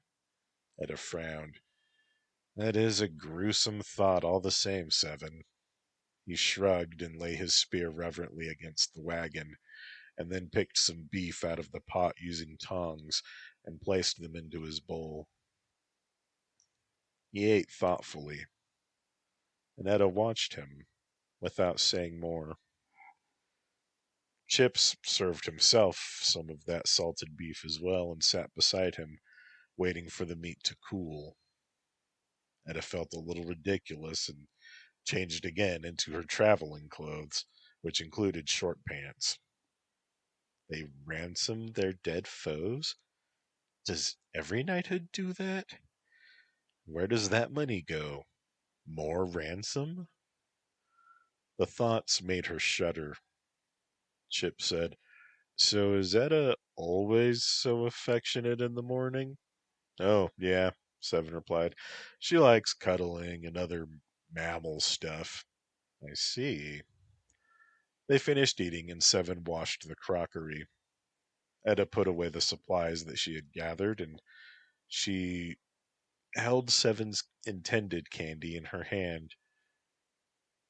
Etta frowned. "That is a gruesome thought all the same, Seven." He shrugged and lay his spear reverently against the wagon, and then picked some beef out of the pot using tongs and placed them into his bowl. He ate thoughtfully, and Etta watched him without saying more. Chips served himself some of that salted beef as well and sat beside him, waiting for the meat to cool. Etta felt a little ridiculous and changed again into her traveling clothes, which included short pants. They ransomed their dead foes? Does every knighthood do that? Where does that money go? More ransom? The thoughts made her shudder. Chip said, "So is Etta always so affectionate in the morning?" "Oh, yeah," Seven replied. "She likes cuddling and other mammal stuff." "I see." They finished eating, and Seven washed the crockery. Etta put away the supplies that she had gathered, and she held Seven's intended candy in her hand,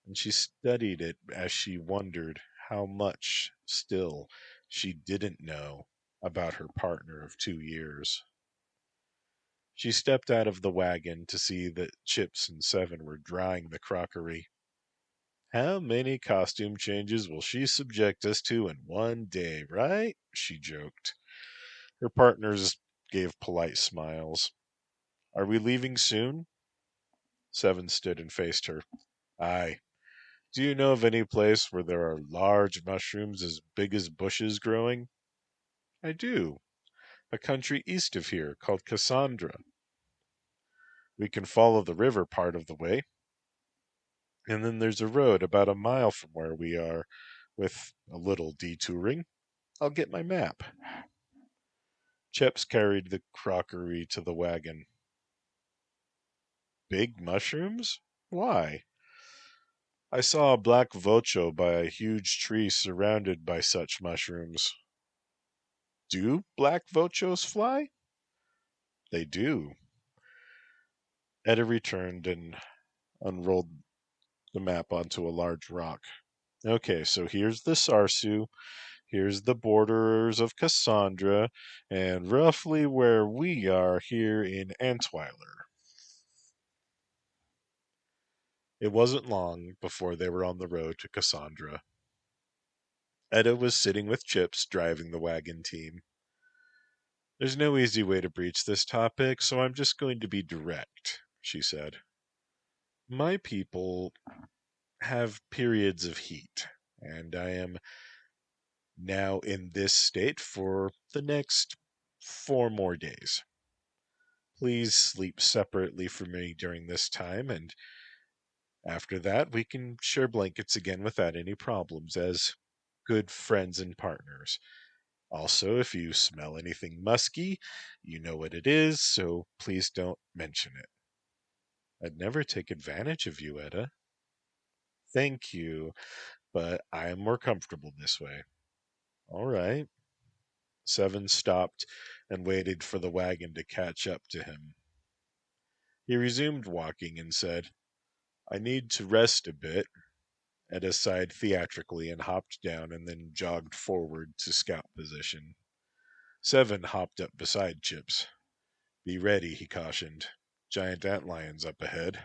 and she studied it as she wondered how much still she didn't know about her partner of 2 years. She stepped out of the wagon to see that Chips and Seven were drying the crockery. "How many costume changes will she subject us to in one day, right?" she joked. Her partners gave polite smiles. "Are we leaving soon?" Seven stood and faced her. "Aye. Do you know of any place where there are large mushrooms as big as bushes growing? I do. A country east of here called Cassandra. We can follow the river part of the way, and then there's a road about a mile from where we are, with a little detouring. I'll get my map. Chips carried the crockery to the wagon. Big mushrooms? Why? I saw a black vocho by a huge tree surrounded by such mushrooms. Do black vochos fly? They do. Etta returned and unrolled the map onto a large rock. Okay, so here's the Sarsu, here's the borders of Cassandra, and roughly where we are here in Antweiler. It wasn't long before they were on the road to Cassandra. Etta was sitting with Chips driving the wagon team. There's no easy way to breach this topic, so I'm just going to be direct, she said. My people have periods of heat, and I am now in this state for the next 4 more days. Please sleep separately from me during this time, and after that we can share blankets again without any problems as good friends and partners. Also, if you smell anything musky, you know what it is, so please don't mention it. I'd never take advantage of you, Etta. Thank you, but I am more comfortable this way. All right. Seven stopped and waited for the wagon to catch up to him. He resumed walking and said, I need to rest a bit. Etta sighed theatrically and hopped down and then jogged forward to scout position. Seven hopped up beside Chips. Be ready, he cautioned. Giant antlions up ahead.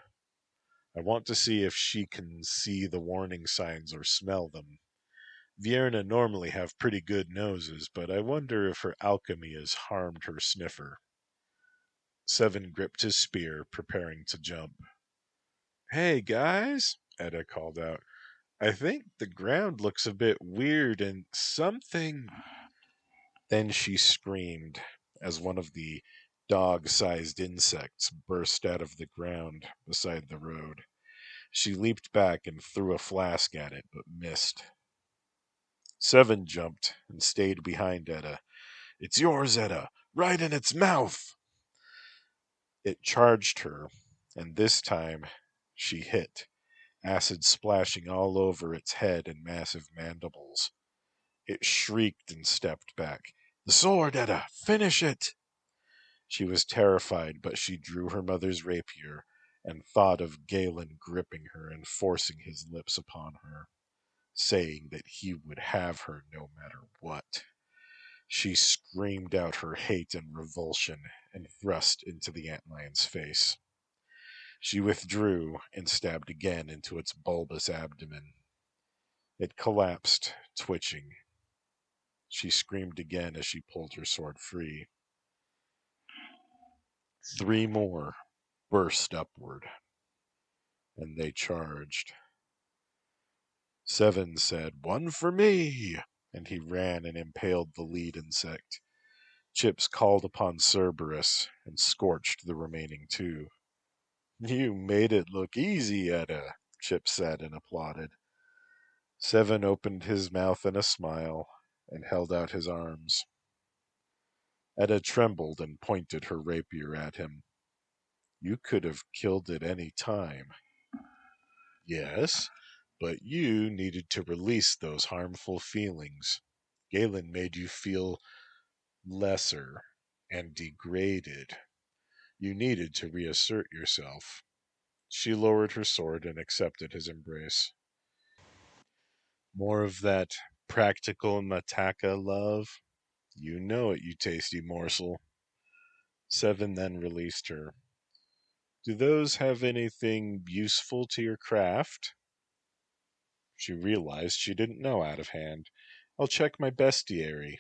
I want to see if she can see the warning signs or smell them. Vierna normally have pretty good noses, but I wonder if her alchemy has harmed her sniffer. Seven gripped his spear, preparing to jump. Hey, guys, Etta called out. I think the ground looks a bit weird and something. Then she screamed as one of the dog-sized insects burst out of the ground beside the road. She leaped back and threw a flask at it, but missed. Seven jumped and stayed behind Etta. It's yours, Etta. Right in its mouth. It charged her, and this time she hit, acid splashing all over its head and massive mandibles. It shrieked and stepped back. The sword, Etta! Finish it! She was terrified, but she drew her mother's rapier and thought of Galen gripping her and forcing his lips upon her, saying that he would have her no matter what. She screamed out her hate and revulsion and thrust into the antlion's face. She withdrew and stabbed again into its bulbous abdomen. It collapsed, twitching. She screamed again as she pulled her sword free. 3 more burst upward, and they charged. Seven said, One for me! And he ran and impaled the lead insect. Chips called upon Cerberus and scorched the remaining 2. You made it look easy, Etta, Chips said and applauded. Seven opened his mouth in a smile and held out his arms. Etta trembled and pointed her rapier at him. You could have killed it any time. Yes, but you needed to release those harmful feelings. Galen made you feel lesser and degraded. You needed to reassert yourself. She lowered her sword and accepted his embrace. More of that practical Mataka love? You know it, you tasty morsel. Seven then released her. Do those have anything useful to your craft? She realized she didn't know out of hand. I'll check my bestiary.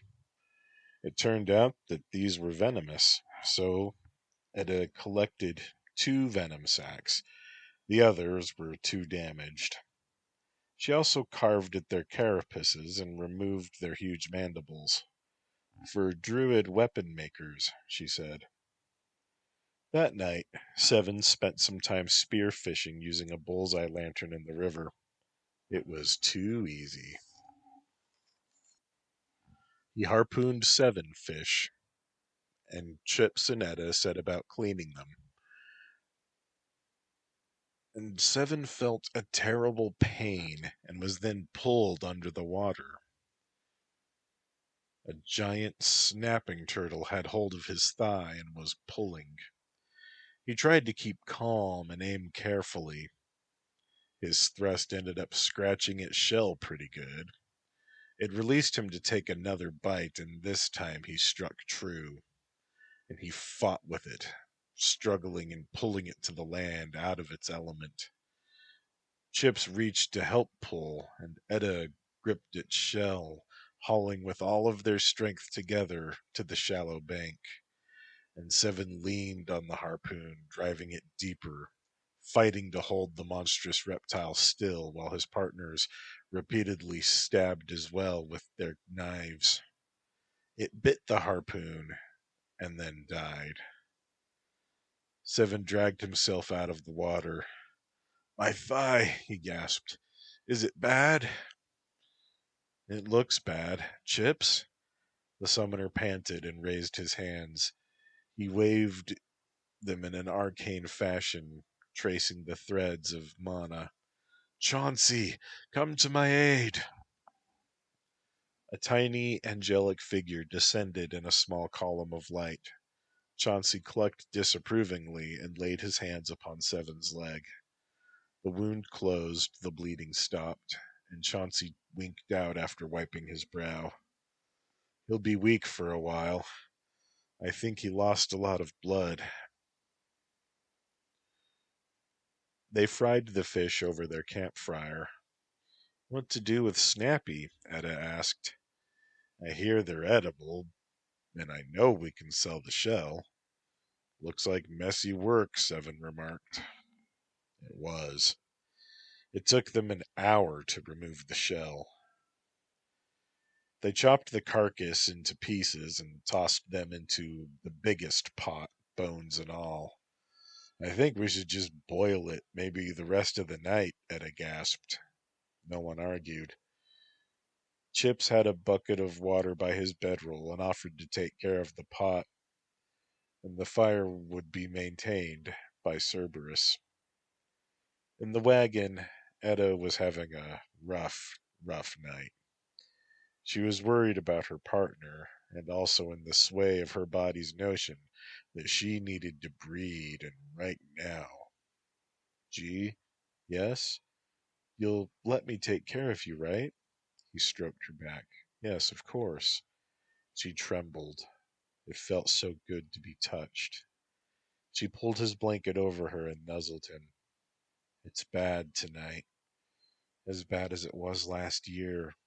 It turned out that these were venomous, so Etta collected 2 venom sacs. The others were too damaged. She also carved at their carapaces and removed their huge mandibles. For druid weapon makers, she said. That night, Seven spent some time spear fishing using a bullseye lantern in the river. It was too easy. He harpooned 7 fish, and Chips and Etta set about cleaning them. And Seven felt a terrible pain and was then pulled under the water. A giant snapping turtle had hold of his thigh and was pulling. He tried to keep calm and aim carefully. His thrust ended up scratching its shell pretty good. It released him to take another bite, and this time he struck true. And he fought with it, struggling and pulling it to the land out of its element. Chips reached to help pull, and Etta gripped its shell, hauling with all of their strength together to the shallow bank. And Seven leaned on the harpoon, driving it deeper, fighting to hold the monstrous reptile still while his partners repeatedly stabbed as well with their knives. It bit the harpoon and then died. Seven dragged himself out of the water. "My thigh," he gasped. "Is it bad?" "It looks bad. Chips?" The summoner panted and raised his hands. He waved them in an arcane fashion, tracing the threads of mana. "Chauncey, come to my aid!" A tiny, angelic figure descended in a small column of light. Chauncey clucked disapprovingly and laid his hands upon Seven's leg. The wound closed, the bleeding stopped, and Chauncey winked out after wiping his brow. "He'll be weak for a while. I think he lost a lot of blood." They fried the fish over their campfire. "What to do with Snappy?" Etta asked. "I hear they're edible, and I know we can sell the shell." "Looks like messy work," Seven remarked. It was. It took them an hour to remove the shell. They chopped the carcass into pieces and tossed them into the biggest pot, bones and all. "I think we should just boil it, maybe the rest of the night," Etta gasped. No one argued. Chips had a bucket of water by his bedroll and offered to take care of the pot, and the fire would be maintained by Cerberus. In the wagon, Etta was having a rough night. She was worried about her partner, and also in the sway of her body's notion that she needed to breed, and right now. "Gee, yes? You'll let me take care of you, right?" He stroked her back. "Yes, of course." She trembled. It felt so good to be touched. She pulled his blanket over her and nuzzled him. "It's bad tonight. As bad as it was last year."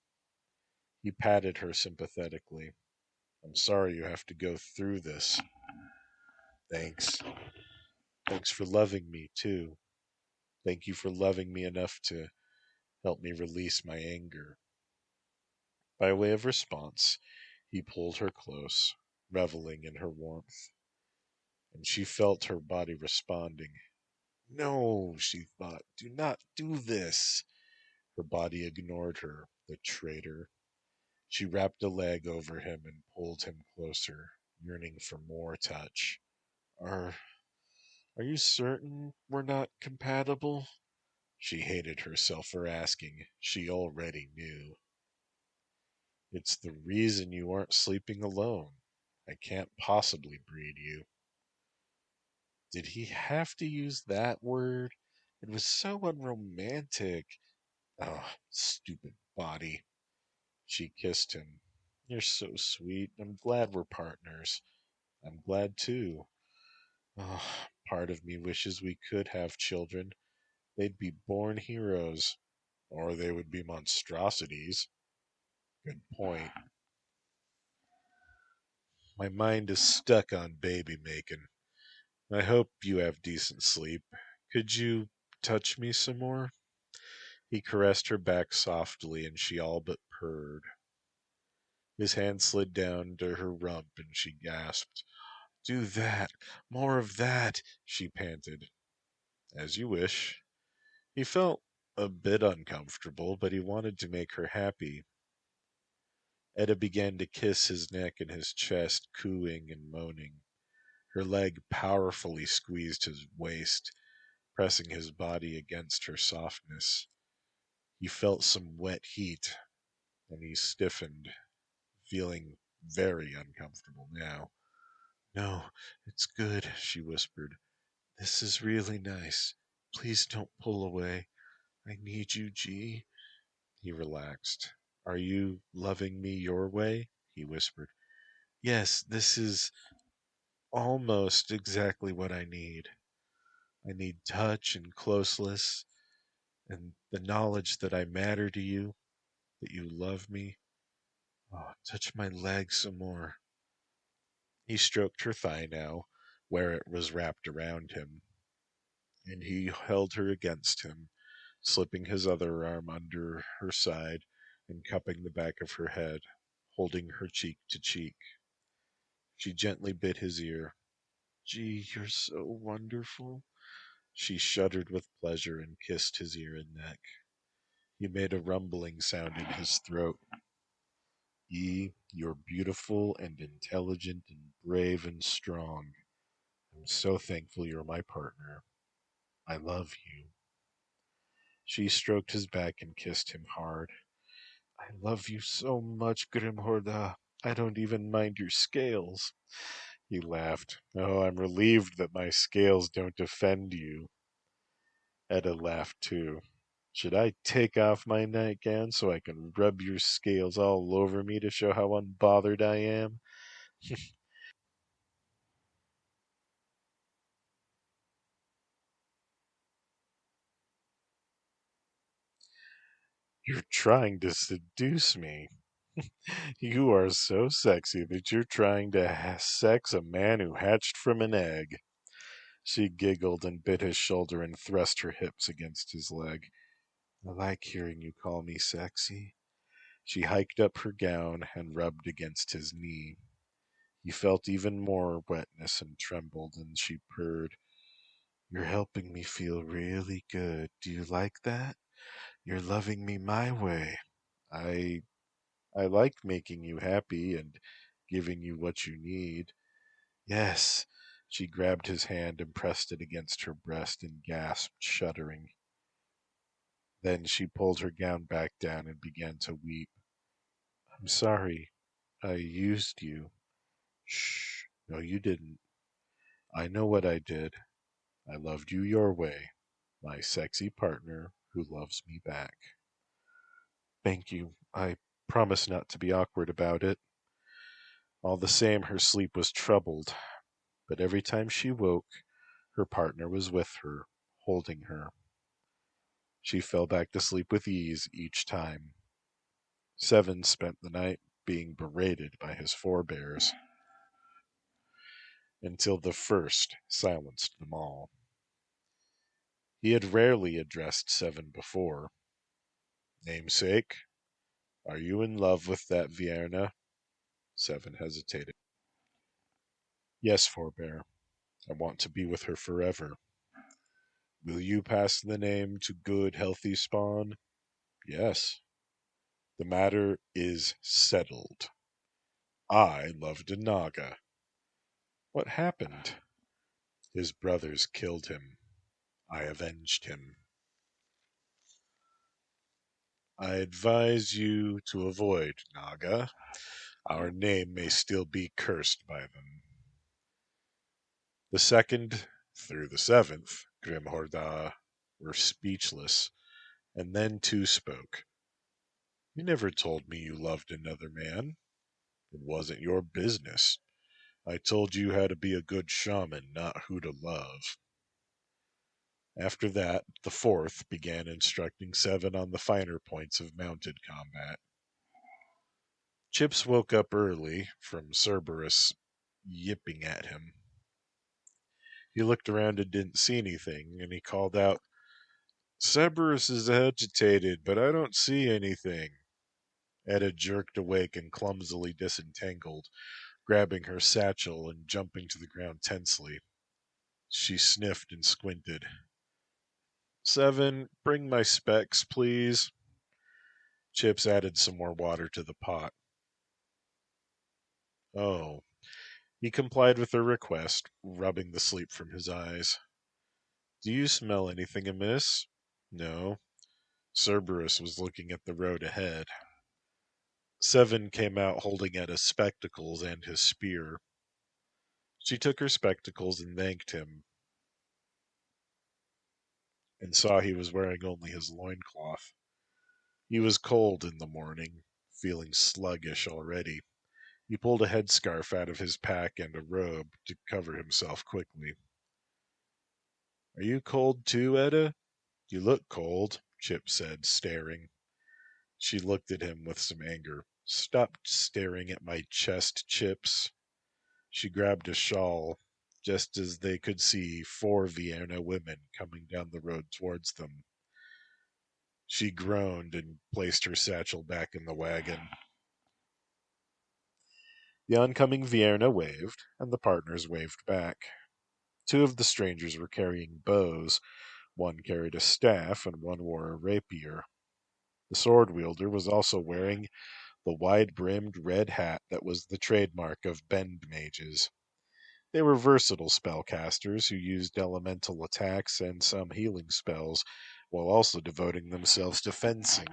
He patted her sympathetically. "I'm sorry you have to go through this." "Thanks. Thanks for loving me, too. Thank you for loving me enough to help me release my anger." By way of response, he pulled her close, reveling in her warmth. And she felt her body responding. "No," she thought, "do not do this." Her body ignored her, the traitor. She wrapped a leg over him and pulled him closer, yearning for more touch. Are are you certain we're not compatible?" She hated herself for asking. She already knew. "It's the reason you aren't sleeping alone. I can't possibly breed you." Did he have to use that word? It was so unromantic. Oh, stupid body. She kissed him. "You're so sweet. I'm glad we're partners." "I'm glad too. Oh, part of me wishes we could have children. They'd be born heroes. Or they would be monstrosities." "Good point." "My mind is stuck on baby making. I hope you have decent sleep. Could you touch me some more?" He caressed her back softly, and she all but purred. His hand slid down to her rump, and she gasped. Do that! More of that! She panted. As you wish. He felt a bit uncomfortable, but he wanted to make her happy. Etta began to kiss his neck and his chest, cooing and moaning. Her leg powerfully squeezed his waist, pressing his body against her softness. He felt some wet heat, and he stiffened, feeling very uncomfortable now. No, it's good, she whispered. This is really nice. Please don't pull away. I need you, G. He relaxed. Are you loving me your way? He whispered. Yes, this is almost exactly what I need. I need touch and closeness and the knowledge that I matter to you, that you love me. Oh, touch my leg some more. He stroked her thigh now, where it was wrapped around him, and he held her against him, slipping his other arm under her side and cupping the back of her head, holding her cheek to cheek. She gently bit his ear. Gee, you're so wonderful. She shuddered with pleasure and kissed his ear and neck. He made a rumbling sound in his throat. You're beautiful and intelligent and brave and strong. I'm so thankful you're my partner. I love you. She stroked his back and kissed him hard. I love you so much, Grimhorda. I don't even mind your scales. He laughed. Oh, I'm relieved that my scales don't offend you. Etta laughed too. Should I take off my nightgown so I can rub your scales all over me to show how unbothered I am? You're trying to seduce me. You are so sexy that you're trying to sex a man who hatched from an egg. She giggled and bit his shoulder and thrust her hips against his leg. I like hearing you call me sexy. She hiked up her gown and rubbed against his knee. He felt even more wetness and trembled, and she purred. You're helping me feel really good. Do you like that? You're loving me my way. I I like making you happy and giving you what you need. Yes. She grabbed his hand and pressed it against her breast and gasped, shuddering. Then she pulled her gown back down and began to weep. I'm sorry. I used you. Shh. No, you didn't. I know what I did. I loved you your way. My sexy partner who loves me back. Thank you. I promise not to be awkward about it. All the same, her sleep was troubled, but every time she woke, her partner was with her, holding her. She fell back to sleep with ease each time. Seven spent the night being berated by his forebears until the first silenced them all. He had rarely addressed Seven before. Namesake, are you in love with that Vienna? Seven hesitated. Yes, forebear. I want to be with her forever. Will you pass the name to good, healthy spawn? Yes. The matter is settled. I loved a Naga. What happened? His brothers killed him. I avenged him. I advise you to avoid Naga. Our name may still be cursed by them. The second through the seventh, Grimhorda, were speechless, and then two spoke. You never told me you loved another man. It wasn't your business. I told you how to be a good shaman, not who to love. After that, the fourth began instructing Seven on the finer points of mounted combat. Chips woke up early from Cerberus yipping at him. He looked around and didn't see anything, and he called out, Cerberus is agitated, but I don't see anything. Etta jerked awake and clumsily disentangled, grabbing her satchel and jumping to the ground tensely. She sniffed and squinted. Seven, bring my specs, please. Chips added some more water to the pot. Oh. He complied with her request, rubbing the sleep from his eyes. Do you smell anything amiss? No. Cerberus was looking at the road ahead. Seven came out holding at his spectacles and his spear. She took her spectacles and thanked him, and saw he was wearing only his loincloth. He was cold in the morning, feeling sluggish already. He pulled a headscarf out of his pack and a robe to cover himself quickly. Are you cold too, Etta? You look cold, Chip said, staring. She looked at him with some anger. Stop staring at my chest, Chips. She grabbed a shawl, just as they could see 4 Vienna women coming down the road towards them. She groaned and placed her satchel back in the wagon. The oncoming Vienna waved, and the partners waved back. 2 of the strangers were carrying bows. One carried a staff, and one wore a rapier. The sword wielder was also wearing the wide-brimmed red hat that was the trademark of bend mages. They were versatile spellcasters who used elemental attacks and some healing spells, while also devoting themselves to fencing.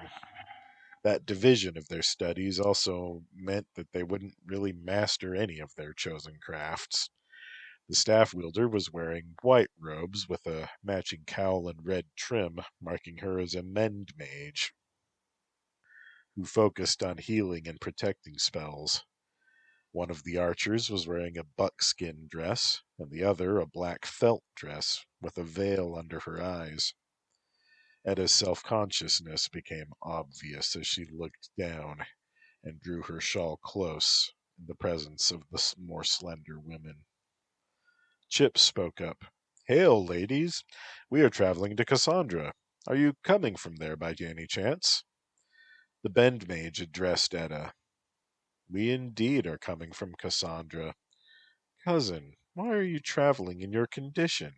That division of their studies also meant that they wouldn't really master any of their chosen crafts. The staff wielder was wearing white robes with a matching cowl and red trim, marking her as a mend mage, who focused on healing and protecting spells. One of the archers was wearing a buckskin dress, and the other a black felt dress with a veil under her eyes. Etta's self-consciousness became obvious as she looked down and drew her shawl close in the presence of the more slender women. Chip spoke up. Hail, ladies! We are traveling to Cassandra. Are you coming from there by any chance? The bend mage addressed Etta. We indeed are coming from Cassandra. Cousin, why are you traveling in your condition?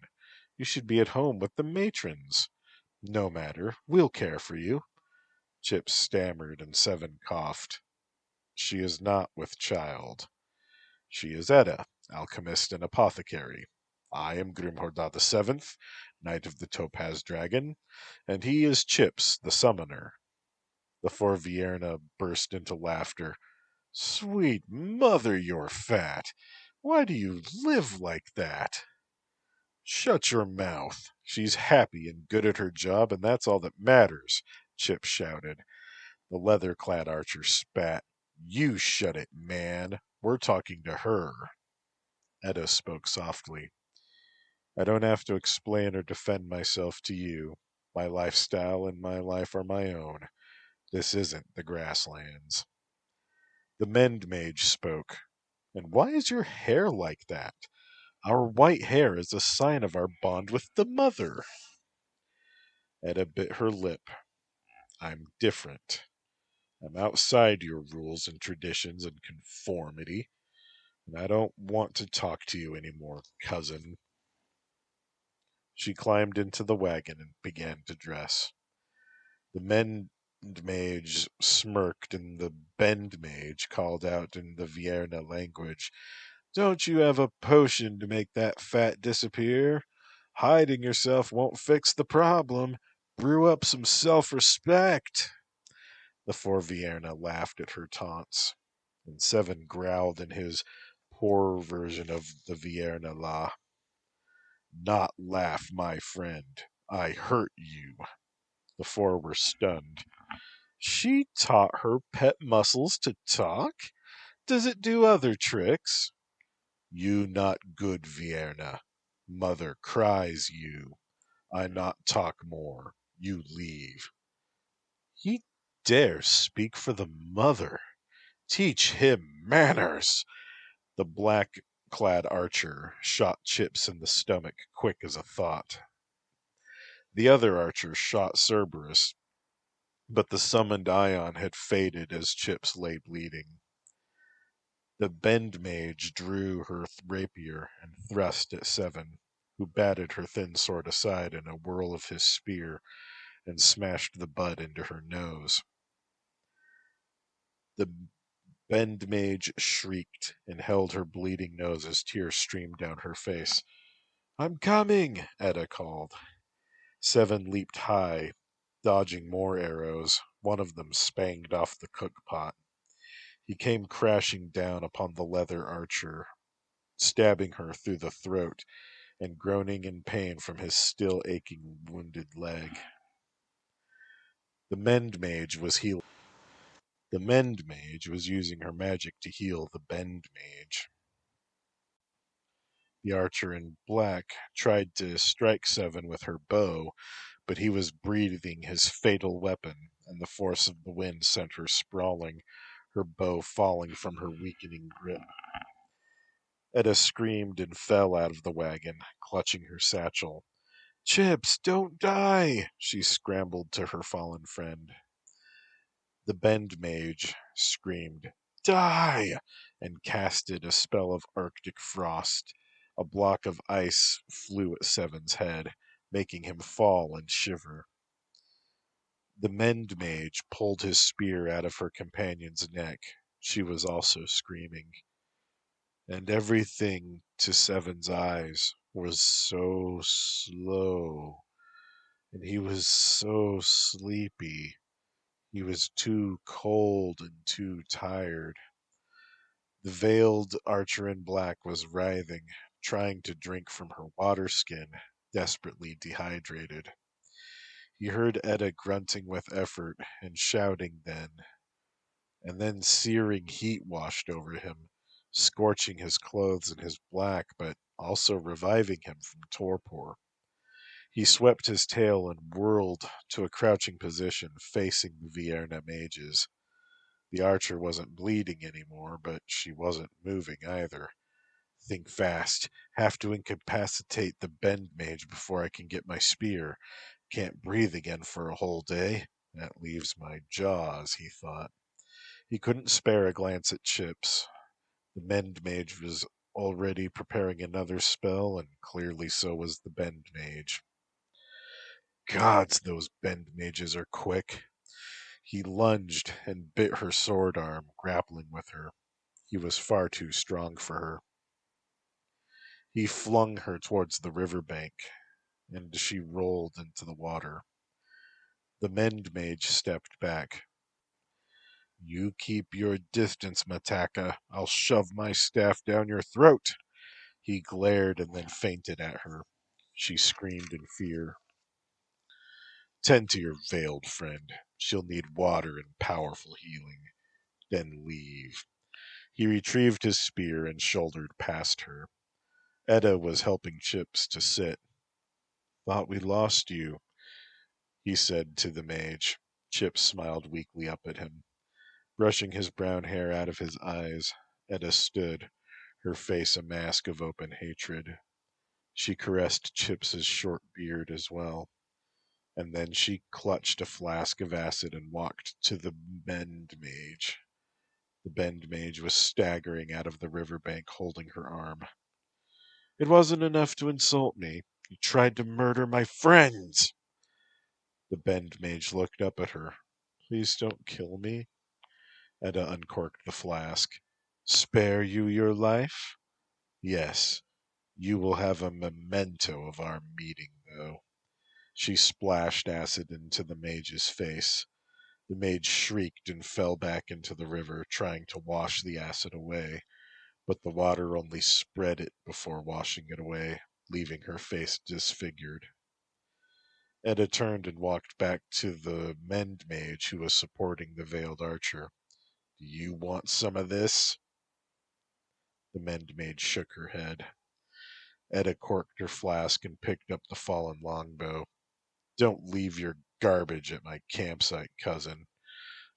You should be at home with the matrons. No matter, we'll care for you. Chip stammered and Seven coughed. She is not with child. She is Etta, alchemist and apothecary. I am Grimhorda the Seventh, Knight of the Topaz Dragon, and he is Chips, the Summoner. The 4 Vierna burst into laughter. Sweet mother, you're fat. Why do you live like that? Shut your mouth. She's happy and good at her job, and that's all that matters, Chip shouted. The leather-clad archer spat. You shut it, man. We're talking to her. Etta spoke softly. I don't have to explain or defend myself to you. My lifestyle and my life are my own. This isn't the grasslands. The mend mage spoke. And why is your hair like that? Our white hair is a sign of our bond with the mother. Etta bit her lip. I'm different. I'm outside your rules and traditions and conformity, and I don't want to talk to you anymore, cousin. She climbed into the wagon and began to dress. The mend mage smirked, and the bend mage called out in the Vienna language, Don't you have a potion to make that fat disappear? Hiding yourself won't fix the problem. Brew up some self-respect. The 4 Vienna laughed at her taunts, and Seven growled in his poor version of the Vienna law. Not laugh, my friend. I hurt you. The 4 were stunned. She taught her pet muscles to talk? Does it do other tricks? You not good, Vienna. Mother cries you. I not talk more. You leave. He dare speak for the mother. Teach him manners. The black-clad archer shot Chips in the stomach quick as a thought. The other archer shot Cerberus, but the summoned Ion had faded as Chips lay bleeding. The Bend Mage drew her rapier and thrust at Seven, who batted her thin sword aside in a whirl of his spear and smashed the butt into her nose. The Bend Mage shrieked and held her bleeding nose as tears streamed down her face. "I'm coming!" Etta called. Seven leaped high, dodging more arrows. One of them spanged off the cook pot. He came crashing down upon the leather archer, stabbing her through the throat and groaning in pain from his still aching wounded leg. The Mend Mage was healing. The Mend Mage was using her magic to heal the Bend Mage. The archer in black tried to strike Seven with her bow, but he was breathing his fatal weapon, and the force of the wind sent her sprawling, her bow falling from her weakening grip. Etta screamed and fell out of the wagon, clutching her satchel. "Chips, don't die!" She scrambled to her fallen friend. The Bend Mage screamed, "Die!" and casted a spell of arctic frost. A block of ice flew at Seven's head, making him fall and shiver. The Mend Mage pulled his spear out of her companion's neck. She was also screaming. And everything, to Seven's eyes, was so slow. And he was so sleepy. He was too cold and too tired. The veiled archer in black was writhing, trying to drink from her water skin, desperately dehydrated. He heard Etta grunting with effort and shouting then, and then searing heat washed over him, scorching his clothes and his black, but also reviving him from torpor. He swept his tail and whirled to a crouching position, facing the Vierna mages. The archer wasn't bleeding anymore, but she wasn't moving either. "Think fast. Have to incapacitate the Bend Mage before I can get my spear. Can't breathe again for a whole day. That leaves my jaws," he thought. He couldn't spare a glance at Chips. The Mend Mage was already preparing another spell, and clearly so was the Bend Mage. Gods, those Bend Mages are quick. He lunged and bit her sword arm, grappling with her. He was far too strong for her. He flung her towards the river bank, and she rolled into the water. The Mend Mage stepped back. "You keep your distance, Mataka. I'll shove my staff down your throat." He glared and then feinted at her. She screamed in fear. "Tend to your veiled friend. She'll need water and powerful healing. Then leave." He retrieved his spear and shouldered past her. Etta was helping Chips to sit. "Thought we lost you," he said to the mage. Chips smiled weakly up at him. Brushing his brown hair out of his eyes, Etta stood, her face a mask of open hatred. She caressed Chips's short beard as well. And then she clutched a flask of acid and walked to the Bend Mage. The Bend Mage was staggering out of the riverbank, holding her arm. "It wasn't enough to insult me. You tried to murder my friends." The Bend Mage looked up at her. "Please don't kill me." Etta uncorked the flask. "Spare you your life? Yes. You will have a memento of our meeting, though." She splashed acid into the mage's face. The mage shrieked and fell back into the river, trying to wash the acid away, but the water only spread it before washing it away, leaving her face disfigured. Etta turned and walked back to the Mend Mage who was supporting the veiled archer. "Do you want some of this?" The Mend Mage shook her head. Etta corked her flask and picked up the fallen longbow. "Don't leave your garbage at my campsite, cousin.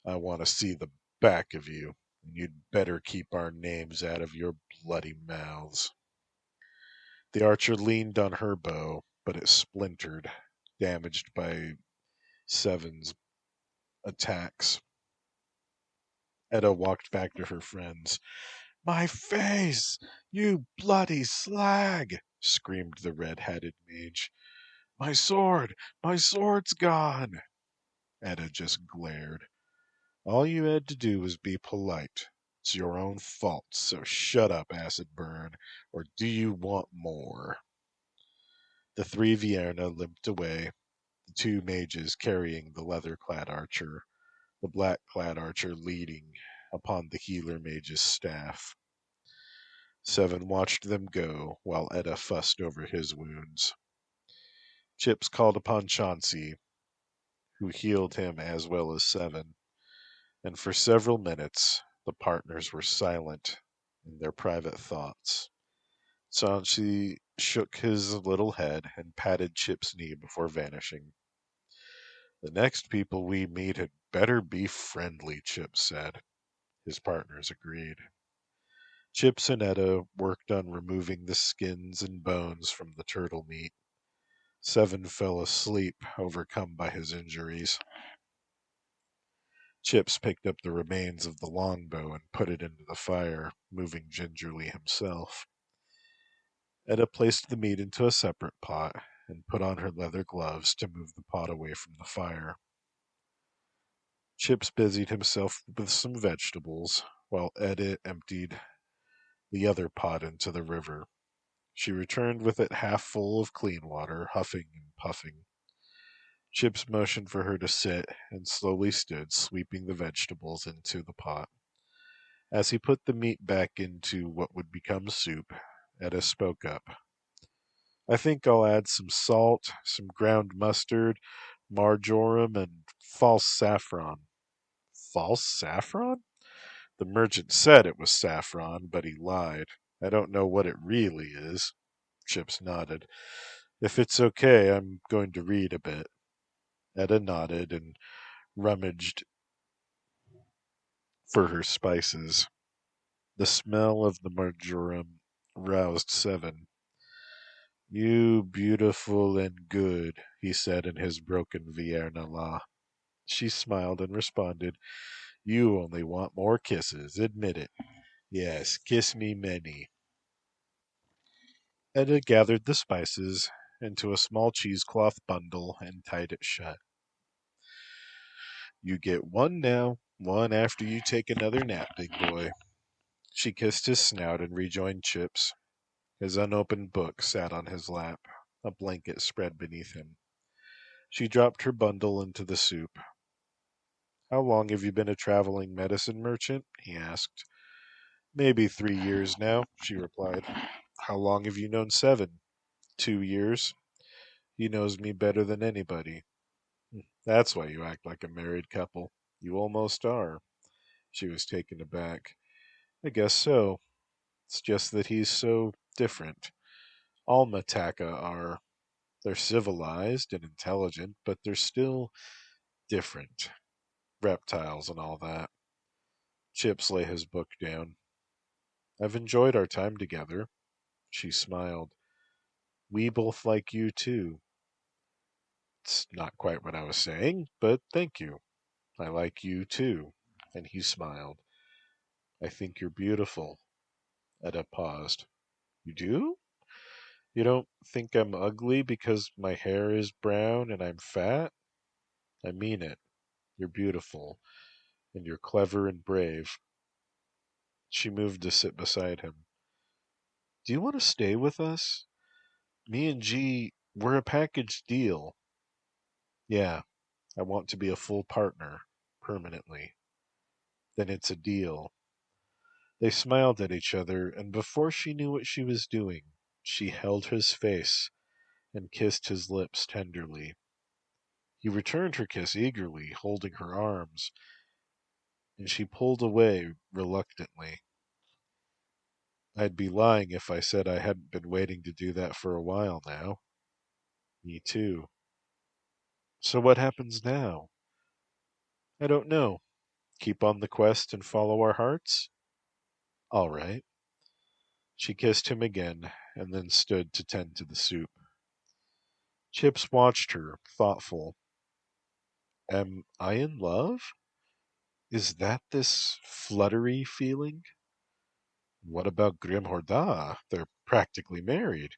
I want to see the back of you, and you'd better keep our names out of your bloody mouths." The archer leaned on her bow, but it splintered, damaged by Seven's attacks. Etta walked back to her friends. "My face! You bloody slag!" screamed the red-hatted mage. "My sword! My sword's gone!" Etta just glared. "All you had to do was be polite. It's your own fault, so shut up, Acid Burn, or do you want more?" The three Vienna limped away, the two mages carrying the leather-clad archer, the black-clad archer leading upon the healer mage's staff. Seven watched them go, while Etta fussed over his wounds. Chips called upon Chauncey, who healed him as well as Seven, and for several minutes the partners were silent in their private thoughts. Chauncey shook his little head and patted Chip's knee before vanishing. "The next people we meet had better be friendly," Chip said. His partners agreed. Chips and Etta worked on removing the skins and bones from the turtle meat. Seven fell asleep, overcome by his injuries. Chips picked up the remains of the longbow and put it into the fire, moving gingerly himself. Etta placed the meat into a separate pot and put on her leather gloves to move the pot away from the fire. Chips busied himself with some vegetables, while Etta emptied the other pot into the river. She returned with it half full of clean water, huffing and puffing. Chips motioned for her to sit, and slowly stood, sweeping the vegetables into the pot. As he put the meat back into what would become soup, Etta spoke up. "I think I'll add some salt, some ground mustard, marjoram, and false saffron." "False saffron?" "The merchant said it was saffron, but he lied. I don't know what it really is." Chips nodded. "If it's okay, I'm going to read a bit." Etta nodded and rummaged for her spices. The smell of the marjoram roused Seven. "You beautiful and good," he said in his broken Vienna la. She smiled and responded, "You only want more kisses. Admit it. Yes, kiss me many." Etta gathered the spices into a small cheesecloth bundle and tied it shut. "You get one now, one after you take another nap, big boy." She kissed his snout and rejoined Chips. His unopened book sat on his lap, a blanket spread beneath him. She dropped her bundle into the soup. "How long have you been a traveling medicine merchant?" he asked. "Maybe 3 years now," she replied. "How long have you known Seven?" "2 years. He knows me better than anybody." "That's why you act like a married couple. You almost are." She was taken aback. "I guess so. It's just that he's so different. All Mataka are. They're civilized and intelligent, but they're still different. Reptiles and all that." Chips lay his book down. "I've enjoyed our time together." She smiled. "We both like you, too." "It's not quite what I was saying, but thank you. I like you, too." And he smiled. "I think you're beautiful." Etta paused. "You do? You don't think I'm ugly because my hair is brown and I'm fat?" "I mean it. You're beautiful. And you're clever and brave." She moved to sit beside him. "Do you want to stay with us? Me and G, we're a package deal." "Yeah, I want to be a full partner, permanently." "Then it's a deal." They smiled at each other, and before she knew what she was doing, she held his face and kissed his lips tenderly. He returned her kiss eagerly, holding her arms, and she pulled away reluctantly. "I'd be lying if I said I hadn't been waiting to do that for a while now." "Me too." "So what happens now?" "I don't know. Keep on the quest and follow our hearts?" "All right." She kissed him again, and then stood to tend to the soup. Chips watched her, thoughtful. Am I in love? Is that this fluttery feeling? What about Grimhorda? They're practically married.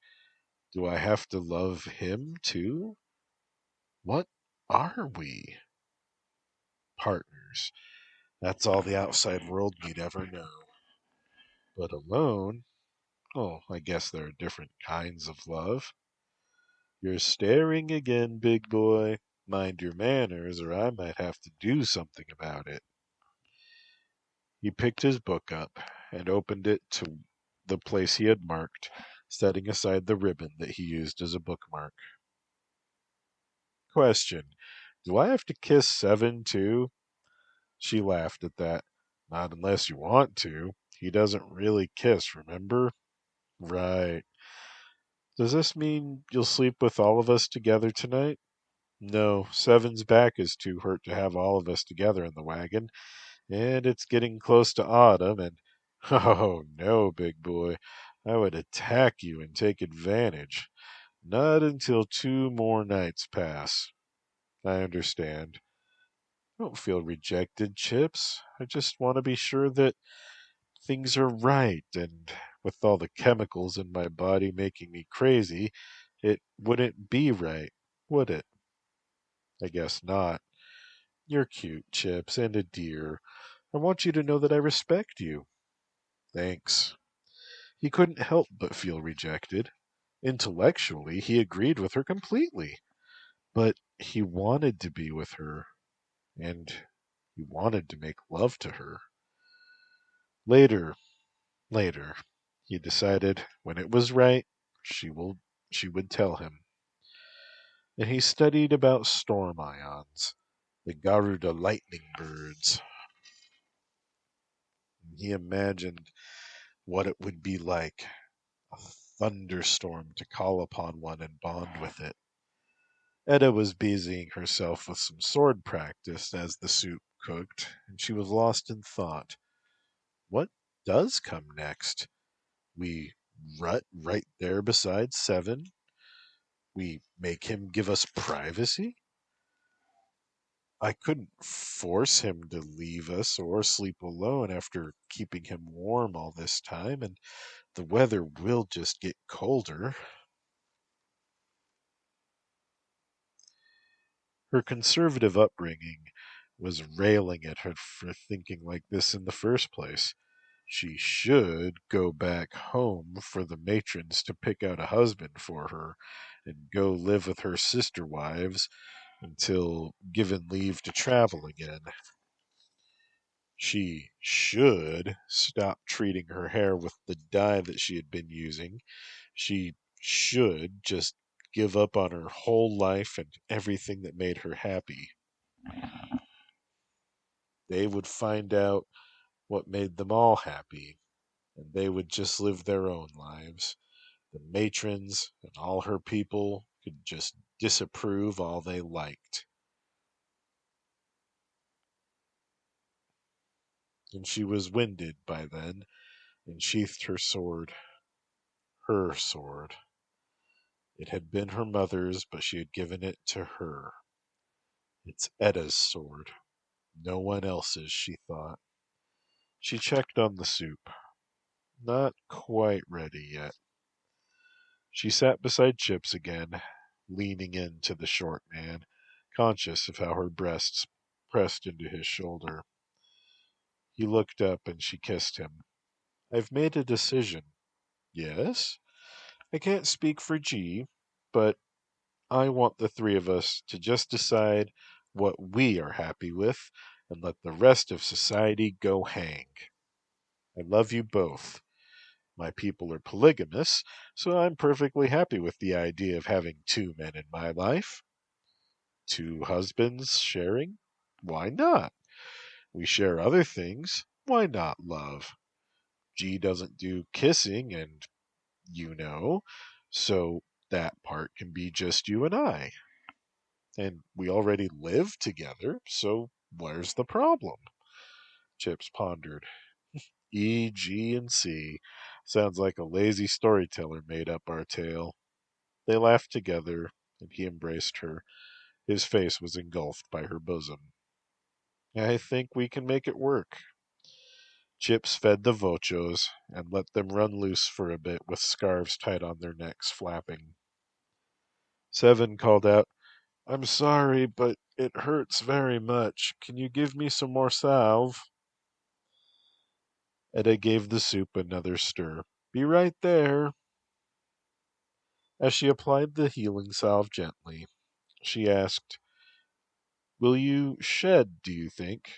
Do I have to love him too? What are we? Partners. That's all the outside world need ever know. But alone, oh, I guess there are different kinds of love. You're staring again, big boy. Mind your manners, or I might have to do something about it. He picked his book up and opened it to the place he had marked, setting aside the ribbon that he used as a bookmark. Question. Do I have to kiss seven too? She laughed at that. Not unless you want to. He doesn't really kiss, remember? Right. Does this mean you'll sleep with all of us together tonight? No, Seven's back is too hurt to have all of us together in the wagon, and it's getting close to autumn, and oh no, big boy, I would attack you and take advantage. Not until two more nights pass. I understand. Don't feel rejected, Chips. I just want to be sure that things are right, and with all the chemicals in my body making me crazy, it wouldn't be right, would it? I guess not. You're cute, Chips, and a dear. I want you to know that I respect you. Thanks. He couldn't help but feel rejected. Intellectually, he agreed with her completely, but he wanted to be with her, and he wanted to make love to her. Later, later, he decided when it was right, she will she would tell him. And he studied about storm ions, the Garuda lightning birds. He imagined what it would be like, a thunderstorm to call upon one and bond with it. Etta was busying herself with some sword practice as the soup cooked, and she was lost in thought. What does come next? We rut right there beside Seven? We make him give us privacy? I couldn't force him to leave us or sleep alone after keeping him warm all this time, and the weather will just get colder. Her conservative upbringing was railing at her for thinking like this in the first place. She should go back home for the matrons to pick out a husband for her and go live with her sister wives until given leave to travel again. She should stop treating her hair with the dye that she had been using. She should just give up on her whole life and everything that made her happy. They would find out what made them all happy, and they would just live their own lives. The matrons and all her people could just disapprove all they liked. And she was winded by then, and sheathed her sword. Her sword. It had been her mother's, but she had given it to her. It's Etta's sword. No one else's, she thought. She checked on the soup. Not quite ready yet. She sat beside Chips again, leaning into the short man, conscious of how her breasts pressed into his shoulder. He looked up and she kissed him. I've made a decision. Yes? I can't speak for G, but I want the three of us to just decide what we are happy with and let the rest of society go hang. I love you both. My people are polygamous, so I'm perfectly happy with the idea of having two men in my life. Two husbands sharing? Why not? We share other things. Why not love? G doesn't do kissing, and so that part can be just you and I. And we already live together, so where's the problem? Chips pondered. E, G, and C. Sounds like a lazy storyteller made up our tale. They laughed together, and he embraced her. His face was engulfed by her bosom. I think we can make it work. Chips fed the Vochos and let them run loose for a bit with scarves tied on their necks, flapping. Seven called out, I'm sorry, but it hurts very much. Can you give me some more salve? Etta gave the soup another stir. Be right there. As she applied the healing salve gently, she asked, Will you shed, do you think?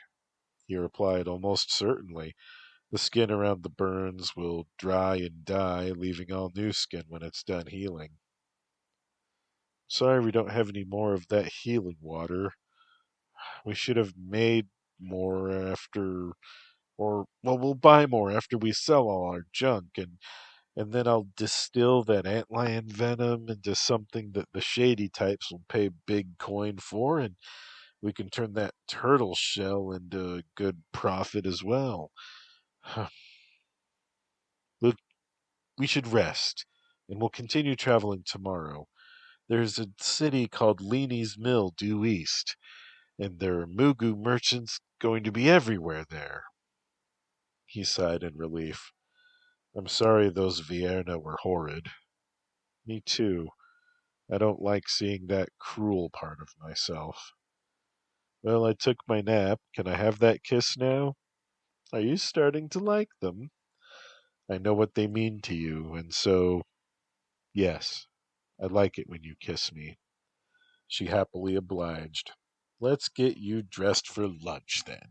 He replied, Almost certainly. The skin around the burns will dry and die, leaving all new skin when it's done healing. Sorry we don't have any more of that healing water. We should have made more after, or, well, we'll buy more after we sell all our junk, and then I'll distill that antlion venom into something that the shady types will pay big coin for, and we can turn that turtle shell into a good profit as well. Look, we should rest, and we'll continue traveling tomorrow. There's a city called Leanie's Mill due east, and there are Mugu merchants going to be everywhere there. He sighed in relief. I'm sorry those Vienna were horrid. Me too. I don't like seeing that cruel part of myself. Well, I took my nap. Can I have that kiss now? Are you starting to like them? I know what they mean to you, and so, yes, I like it when you kiss me. She happily obliged. Let's get you dressed for lunch, then.